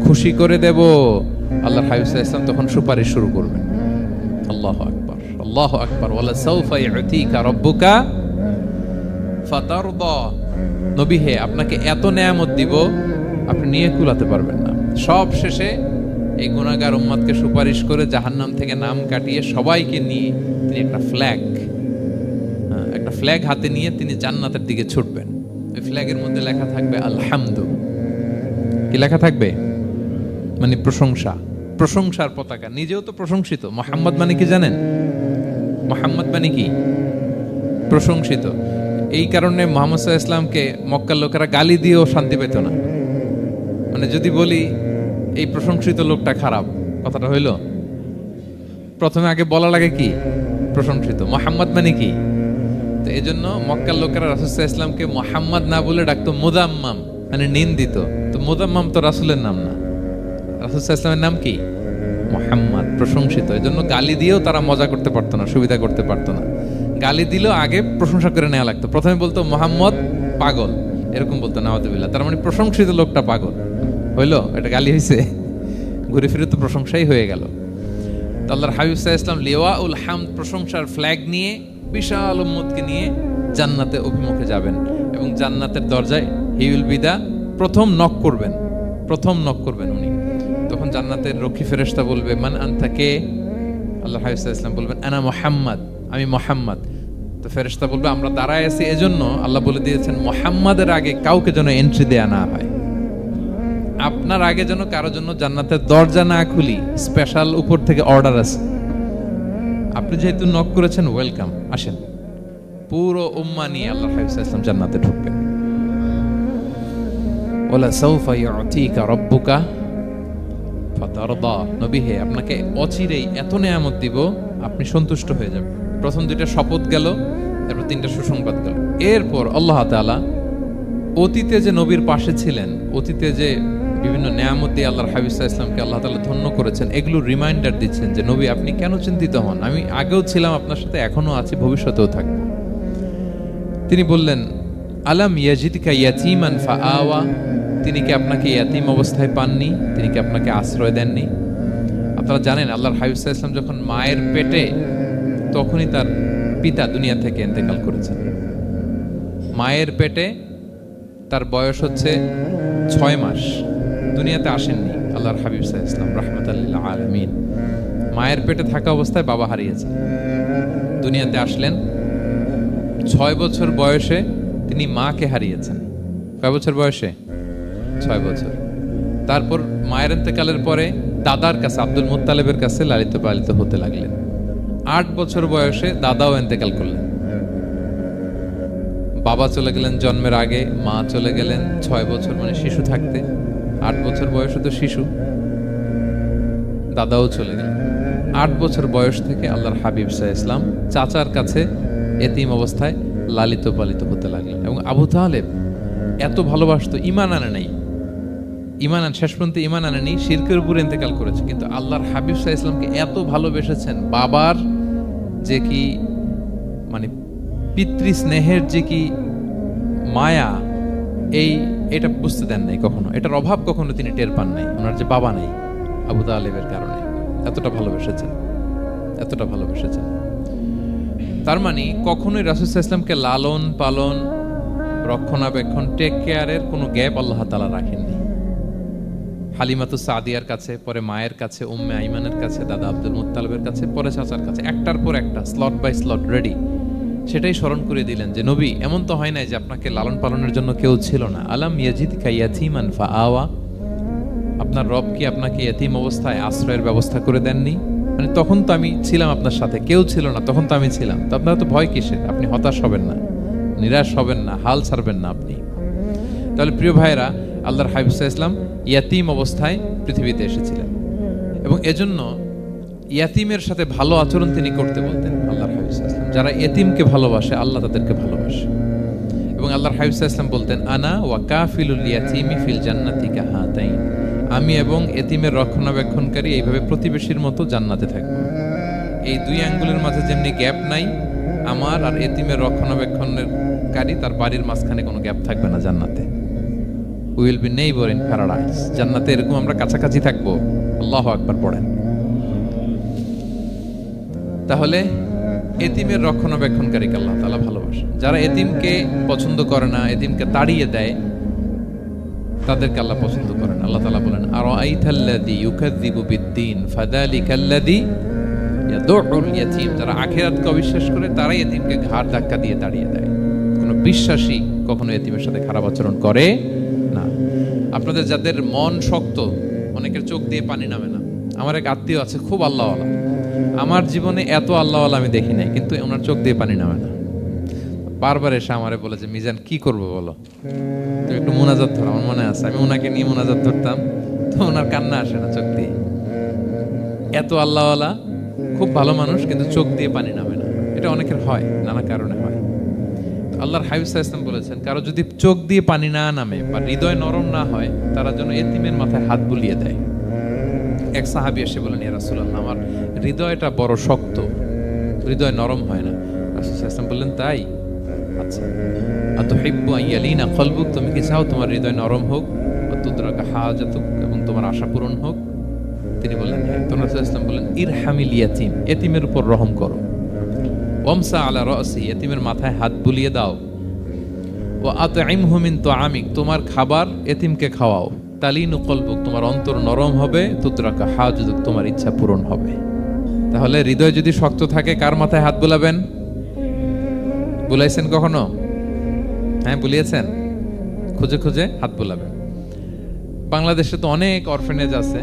খুশি করে দেব। আল্লাহর হাবিব সাল্লাল্লাহু আলাইহি ওয়াসাল্লাম তখন সুপারিশ শুরু করবেন। আল্লাহু আকবার, আল্লাহু আকবার। ওয়ালা সাউফা ইউতিকা রাব্বুকা ফাতারদা। নবী হে, আপনাকে এত নেয়ামত দিব আপনি নিয়ে কুলাতে পারবেন না। সব শেষে এই গুনাহগার উম্মতকে সুপারিশ করে জাহান্নাম থেকে নাম কাটিয়ে সবাইকে নিয়ে তিনি একটা ফ্ল্যাগ হাতে নিয়ে তিনি জান্নাতের দিকে ছুটবেন। ওই ফ্ল্যাগের মধ্যে লেখা থাকবে আলহামদু। কি লেখা থাকবে? মানে প্রশংসা, প্রশংসার পতাকা, নিজেও তো প্রশংসিত। মোহাম্মদ মানে কি জানেন? মোহাম্মদ মানে কি? প্রশংসিত। এই কারণে মুহাম্মদ সাল্লাল্লাহু আলাইহি ইসলামকে মক্কার লোকেরা গালি দিয়েও শান্তি পেত না। মানে যদি বলি এই প্রশংসিত লোকটা খারাপ, কথাটা হইল? প্রথমে আগে বলা লাগে কি? প্রশংসিত। মোহাম্মদ মানে কি? তো এই জন্য মক্কার লোকেরা রাসূল সাল্লাল্লাহু আলাইহি ইসলামকে মোহাম্মদ না বলে ডাকতো মুদাম্মাম, মানে নিন্দিত। তো মুদাম্মাম তো রাসূলের নাম না, রাসূল সাল্লাল্লাহু আলাইহি ইসলামের নাম কি? মোহাম্মদ, প্রশংসিত। এই জন্য গালি দিয়েও তারা মজা করতে পারতো না, সুবিধা করতে পারতো না। গালি দিলেও আগে প্রশংসা করে নেওয়া লাগতো। প্রথমে বলতো মোহাম্মদ পাগল, এরকম বলতো নাউযুবিল্লাহ। তার মানে প্রশংসিত লোকটা পাগল হইলো, এটা গালি হয়েছে? ঘুরে ফিরে তো প্রশংসাই হয়ে গেল। তো আল্লাহর হাবিব সাল্লাল্লাহু আলাইহি ওয়াসাল্লাম লিওয়াউল হামদ, প্রশংসার ফ্ল্যাগ নিয়ে বিশাল উম্মতকে নিয়ে জান্নাতে অভিমুখে যাবেন এবং জান্নাতের দরজায় হি উইল বি দা প্রথম নক করবেন, প্রথম নক করবেন উনি। তখন জান্নাতের রক্ষী ফেরেশতা বলবে মান আনতা, কে? আল্লাহর হাবিব সাল্লাল্লাহু আলাইহি ওয়াসাল্লাম বলবেন আনা মুহাম্মদ, আমি মুহাম্মদ। তো ফেরেশতা বলবে আমরা দাঁড়ায় আছি এজন্য আল্লাহ বলে দিয়েছেন মুহাম্মাদের আগে কাউকে যেন এন্ট্রি দেয়া না হয়। আপনার আগে যেন কারো জন্য জান্নাতের দরজা না খুলি, স্পেশাল উপর থেকে অর্ডার আছে। আপনি যেহেতু নক করেছেন, ওয়েলকাম, আসেন। পুরো উম্মাহ নিয়ে আল্লাহর হাবিব সাল্লাল্লাহু আলাইহি ওয়াসাল্লাম জান্নাতে ঢুকবেন। ওয়ালা সাউফা ইউতিকা রাব্বুকা ফাতারদা, নবী হে আপনাকে অচিরেই এত নেয়ামত দিব আপনি সন্তুষ্ট হয়ে যাবেন। প্রথম দুইটা শপথ গেল, তারপর তিনটা সুসংবাদ গেল। এরপর আল্লাহ তাআলা অতীতে যে নবীর পাশে ছিলেন, অতীতে যে বিভিন্ন নেয়ামত দিয়ে আল্লাহর হাবিব সাল্লাল্লাহু আলাইহি ওয়াসাল্লামকে আল্লাহ তাআলা ধন্য করেছেন, এগুলো রিমাইন্ডার দিচ্ছেন যে নবী আপনি কেন চিন্তিত হন, আমি আগেও ছিলাম আপনার সাথে, এখনো আছি, ভবিষ্যতেও থাকব। তিনি বললেন আলাম ইয়াজিদকা ইয়াতীমান ফাআওয়া, তিনি কি আপনাকে ইয়াতীম অবস্থায় পাননি? তিনি কি আপনাকে আশ্রয় দেননি? আপনারা জানেন আল্লাহর হাবিব সাল্লাল্লাহু আলাইহি ওয়াসাল্লাম যখন মায়ের পেটে, তখনই তার পিতা দুনিয়া থেকে ইন্তেকাল করেছেন। মায়ের পেটে তার বয়স হচ্ছে 6 মাস, দুনিয়াতে আসেননি আল্লাহর হাবিব সাল্লাল্লাহু আলাইহি ওয়াসাল্লাম রাহমাতাল লিল আলামিন। মায়ের পেটে থাকা অবস্থায় বাবা হারিয়েছেন, দুনিয়াতে আসলেন 6 বছর বয়সে তিনি মাকে হারিয়েছেন। কয় বছর বয়সে? 6 বছর। তারপর মায়ের ইন্তেকালের পরে দাদার কাছে, আব্দুল মুত্তালিবের কাছে লালিত পালিত হতে লাগলেন। 8 বছর বয়সে দাদাও ইন্তেকাল করলেন। বাবা চলে গেলেন জন্মের আগে, মা চলে গেলেন 6 বছর, মানে শিশু থাকতে। 8 বছর বয়সে তো শিশু, দাদাও চলে গেলেন। 8 বছর বয়স থেকে আল্লাহর হাবিব সাল্লাল্লাহু আলাইহি ওয়াসাল্লাম চাচার কাছে এতিম অবস্থায় লালিত পালিত হতে লাগলেন। এবং আবু তালেব এত ভালোবাসতো, ঈমান আনে নাই, শেষ পর্যন্ত ঈমান আনেনি, শিরকের উপর ইন্তেকাল করেছে। কিন্তু আল্লাহর হাবিব সাল্লাল্লাহু আলাইহি ওয়াসাল্লামকে এত ভালোবেসেছেন, বাবার যে কি মানে পিতৃ স্নেহের যে কি মায়া, এটা বুঝতে দেন নাই কখনো, এটার অভাব কখনো তিনি টের পান নাই। ওনার যে বাবা নাই, আবু তালেবের কারণে এতটা ভালোবেসেছেন, এতটা ভালোবেসেছেন। তার মানে কখনোই রাসূল সাল্লাল্লাহু আলাইহি ওয়াসাল্লামকে লালন পালন, রক্ষণাবেক্ষণ, টেক কেয়ারের কোনো গ্যাপ আল্লাহ তাআলা রাখেননি। হালিমাতু সাদিয়ার কাছে, পরে মায়ের কাছে, উম্মে আইমানের কাছে, দাদা আব্দুল মুত্তালিবের কাছে, পরে চাচার কাছে, একটার পর একটা, স্লট বাই স্লট রেডি। সেটাই স্মরণ করে দিলেন যে নবী এমন তো হয় নাই যে আপনাকে লালন পালনের জন্য কেউ ছিল না। আলাম ইয়াজিদকা ইয়াতীমান ফাআওয়া, আপনার রব কি আপনাকে ইয়াতীম অবস্থায় আশ্রয়ের ব্যবস্থা করে দেননি? মানে তখন তো আমি ছিলাম আপনার সাথে, কেউ ছিল না, তখন তো আমি ছিলাম। তো আপনার তো ভয় কিসের? আপনি হতাশ হবেন না, নিরাশ হবেন না, হাল ছাড়বেন না আপনি। তাহলে প্রিয় ভাইরা, আল্লাহর হাবিব সাল্লাল্লাহু আলাইহি ওয়াসাল্লাম ইয়াতীম অবস্থায় পৃথিবীতে এসেছিলেন এবং এজন্য ইয়াতীমের সাথে ভালো আচরণ তিনি করতে বলতেন আল্লাহর হাবিব সাল্লাল্লাহু আলাইহি ওয়াসাল্লাম। যারা ইয়াতীমকে ভালোবাসে, আল্লাহ তাদেরকে ভালোবাসে। এবং আল্লাহর হাবিব সাল্লাল্লাহু আলাইহি ওয়াসাল্লাম বলতেন আনা ওয়া কাফিলুল ইয়াতীমি ফিল জান্নাতি কাহাতাইন, আমি এবং এতিমের রক্ষণাবেক্ষণকারী এইভাবে প্রতিবেশীর মতো জান্নাতে থাকবো। এই দুই আঙ্গুলের মাঝে যেমনি গ্যাপ নাই, আমার আর এতিমের রক্ষণাবেক্ষণকারী তার বাড়ির মাঝখানে কোনো গ্যাপ থাকবে না জান্নাতে। We will be neighbour in paradise, জান্নাতে এরকম আমরা কাছাকাছি থাকবো। আল্লাহু আকবার পড়েন। তাহলে এতিমের রক্ষণাবেক্ষণকারীকে আল্লাহ তাআলা ভালোবাসেন। যারা এতিমকে পছন্দ করে না, এতিমকে তাড়িয়ে দেয়, তাদেরকে আল্লাহ পছন্দ করেন। আল্লাহ তাআলা বলেন আরাআইতাল্লাযী ইউকাযযিবু বিদ্দীন ফাযালিকাল্লাযী ইয়াদউল ইয়াতীম, যারা আখিরাতকে অবিশ্বাস করে তারাই এতিমকে ঘাড় ধাক্কা দিয়ে তাড়িয়ে দেয়। কোনো বিশ্বাসী কখনো এতিমের সাথে খারাপ আচরণ করে না। আপনাদের যাদের মন শক্ত, অনেকের চোখ দিয়ে পানি নামে না। আমার এক আত্মীয় আছে খুব আল্লাহওয়ালা, আমার জীবনে এত আল্লাহওয়ালা আমি দেখি নাই, কিন্তু ওনার চোখ দিয়ে পানি নামে না। বারবার এসে আমারে বলে যে মিজান কি করবো বলো, তুমি একটু মোনাজাত ধরো। আমার মনে আছে আমি ওনাকে নিয়ে মোনাজাত ধরতাম, তো ওনার কান্না আসে না চোখ দিয়ে। এত আল্লাহওয়ালা, খুব ভালো মানুষ, কিন্তু চোখ দিয়ে পানি নামে না। এটা অনেকের হয়, নানা কারণে হয়। আল্লাহর হাবিব সাল্লাল্লাহু আলাইহি ওয়াসাল্লাম বলেছেন, কারো যদি চোখ দিয়ে পানি না নামে বা হৃদয় নরম না হয়, তারা যেন এতিমের মাথায় হাত বুলিয়ে দেয়। এক সাহাবী এসে বলেন, ইয়া রাসূলুল্লাহ, আমার হৃদয়টা বড় শক্ত, হৃদয় নরম হয় না। রাসূল সাল্লাল্লাহু আলাইহি ওয়াসাল্লাম বললেন, তাই? আচ্ছা, আতুহিব্বু আন ইয়ালিনা কলবুক, তুমি কি চাও তোমার হৃদয় নরম হোক, ওয়া তুদরাকা হাজাতুক, এবং তোমার আশা পূরণ হোক? তিনি বললেন হ্যাঁ। তো রাসূল সাল্লাল্লাহু আলাইহি ওয়াসাল্লাম বললেন, ইরহামিল ইয়াতীম, এতিমের উপর রহম করো। ওয়ামসা আলা রাসি, এতিমের মাথায় হাত বুলিয়ে দাও। ওয়া আতইমহু মিন তুআমিক, তোমার খাবার এতিমকে খাওয়াও। তালিনু কলবুক, তোমার অন্তর নরম হবে। তুদরাকা হাজাতুক, তোমার ইচ্ছা পূরণ হবে। তাহলে হৃদয় যদি শক্ত থাকে, কার মাথায় হাত বুলাবেন? বুলাইছেন কখনো? হ্যাঁ, বুলিয়েছেন? খুঁজে খুঁজে হাত বুলাবেন। বাংলাদেশে তো অনেক অরফেনেজ আছে,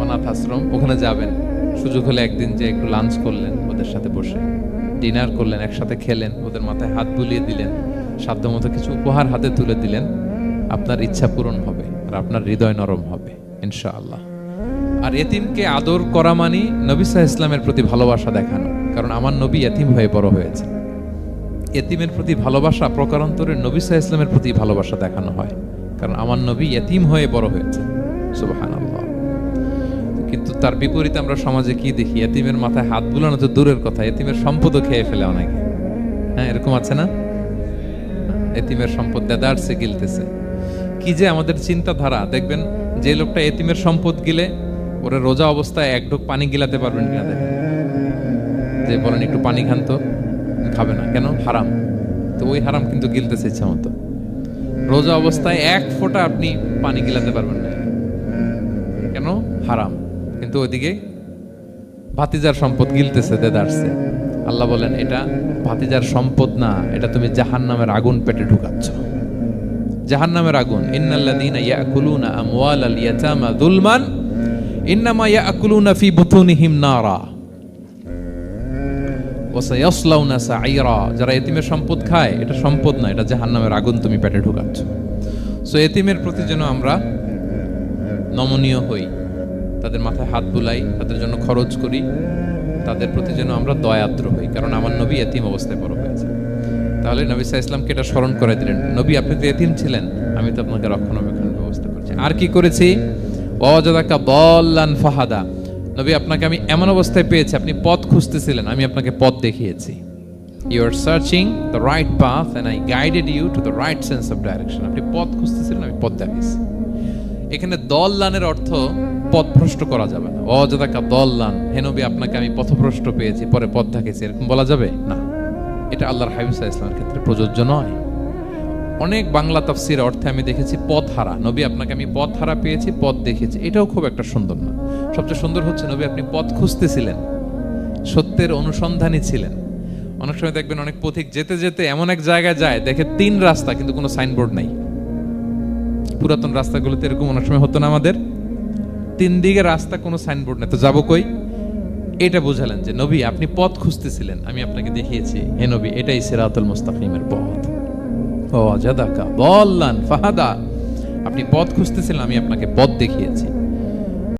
অনাথ আশ্রম, ওখানে যাবেন। সুযোগ হলে একদিন যে একটু লাঞ্চ করলেন ওদের সাথে বসে, ডিনার করলেন, একসাথে খেলেন, ওদের মাথায় হাত বুলিয়ে দিলেন, সাধ্যমতো কিছু উপহার হাতে তুলে দিলেন, আপনার ইচ্ছা পূরণ হবে আর আপনার হৃদয় নরম হবে ইনশাআল্লাহ। আর এতিমকে আদর করা মানে নবী সাল্লাল্লাহু আলাইহি ওয়াসাল্লামের প্রতি ভালোবাসা দেখানো, কারণ আমার নবী এতিম হয়ে বড় হয়েছে। এতিমের প্রতি ভালোবাসা প্রকারান্তরে নবী সাল্লাল্লাহু আলাইহি ওয়াসাল্লামের প্রতি ভালোবাসা দেখানো হয়, কারণ আমার নবী এতিম হয়ে বড় হয়েছে। সুবহানাল্লাহ। কিন্তু তার বিপরীতে আমরা সমাজে কি দেখি? এতিমের মাথায় হাত বুলানো তো দূরের কথা, এতিমের সম্পদও খেয়ে ফেলে অনেকে। হ্যাঁ, এরকম আছে না? এতিমের সম্পদ দেদারসে গিলতেছে। কি যে আমাদের চিন্তাধারা! দেখবেন যে লোকটা এতিমের সম্পদ গিলে, ওরা রোজা অবস্থায় এক ঢোক পানি গিলাতে পারবেন কিনা দেখেন। যে বলেন একটু পানি খান তো, খাবে না কেন? হারাম। তো ওই হারাম কিন্তু গিলতেছে ইচ্ছা মতো। রোজা অবস্থায় এক ফোঁটা আপনি পানি গিলাতে পারবেন না, কেন? হারাম। কিন্তু ওইদিকে ভাতিজার সম্পদ গিলতেছে দেদারসে। আল্লাহ বলেন, এটা ভাতিজার সম্পদ না, এটা তুমি জাহান্নামের আগুন পেটে ঢুকাচ্ছ। জাহান্নামের আগুন। ইন্নাল্লাযীনা ইয়াকুলুনা আমওয়ালাল ইয়াতামা যুলমান ইন্নামা ইয়াকুলুনা ফি বুতুনিহিম নারা ওয়া সায়াসলাউনা সাঈরা। যারা এতিমের সম্পদ খায়, এটা সম্পদ না, এটা জাহান্নামের আগুন তুমি পেটে ঢুকাচ্ছ। সো এতিমের প্রতি যেন আমরা নমনীয় হই, তাদের মাথায় হাত বুলাই, তাদের জন্য খরচ করি, তাদের প্রতি যেন আমরা দয়াদ্র হই, কারণ আমার নবী এতিম অবস্থায় বড় হয়েছে। তাহলে নবী সাল্লাল্লাহু আলাইহি ওয়াসাল্লামকে এটা স্মরণ করে দিলেন, নবী আপনি তো এতিম ছিলেন, আমি তো আপনাকে রক্ষণাবেক্ষণের ব্যবস্থা করছি। আর কি করেছি? ওয়াজাদাকা দাল্লান ফাহাদা, নবী আপনাকে আমি এমন অবস্থায় পেয়েছি, আপনি পথ খুঁজতেছিলেন, আমি আপনাকে পথ দেখিয়েছি। You are searching the right path and I guided you to the right sense of direction. আপনি পথ খুঁজতেছিলেন, আমি পথ দেখিয়েছি। এখানে দল্লানের অর্থ পথভ্রষ্ট করা যাবে না। ওয়াজাদাকা দাল্লান, হে নবী আপনাকে আমি পথভ্রষ্ট পেয়েছি, পরে পথ দেখিয়েছি, এরকম বলা যাবে না। এটা আল্লাহর হাবিব সাল্লাল্লাহু আলাইহি ওয়াসাল্লামের ক্ষেত্রে প্রযোজ্য নয়। অনেক বাংলা তাফসীর অর্থে আমি দেখেছি পথ হারা, নবী আপনাকে আমি পথ হারা পেয়েছি, পথ দেখিয়েছি। এটাও খুব একটা সুন্দর না। সবচেয়ে সুন্দর হচ্ছে নবী আপনি পথ খুঁজতেছিলেন, সত্যের অনুসন্ধানী ছিলেন। অনেক সময় দেখবেন অনেক পথিক যেতে যেতে এমন এক জায়গায় যায়, দেখে 3 রাস্তা কিন্তু কোনো সাইনবোর্ড নাই। পুরাতন রাস্তাগুলোতে এরকম অনেক সময় হতো না আমাদের, 3 দিকে রাস্তা, কোনো সাইনবোর্ড নেই, তো যাবো কই? এটা বোঝালেন যে নবী আপনি পথ খুঁজতেছিলেন, আমি আপনাকে দেখিয়েছি, হে নবী এটাই সিরাতুল মুস্তাকিমের পথ। ওয়াজাদাকা দাল্লান ফাহাদা, আপনি পথ খুঁজতেছিলেন, আমি আপনাকে পথ দেখিয়েছি।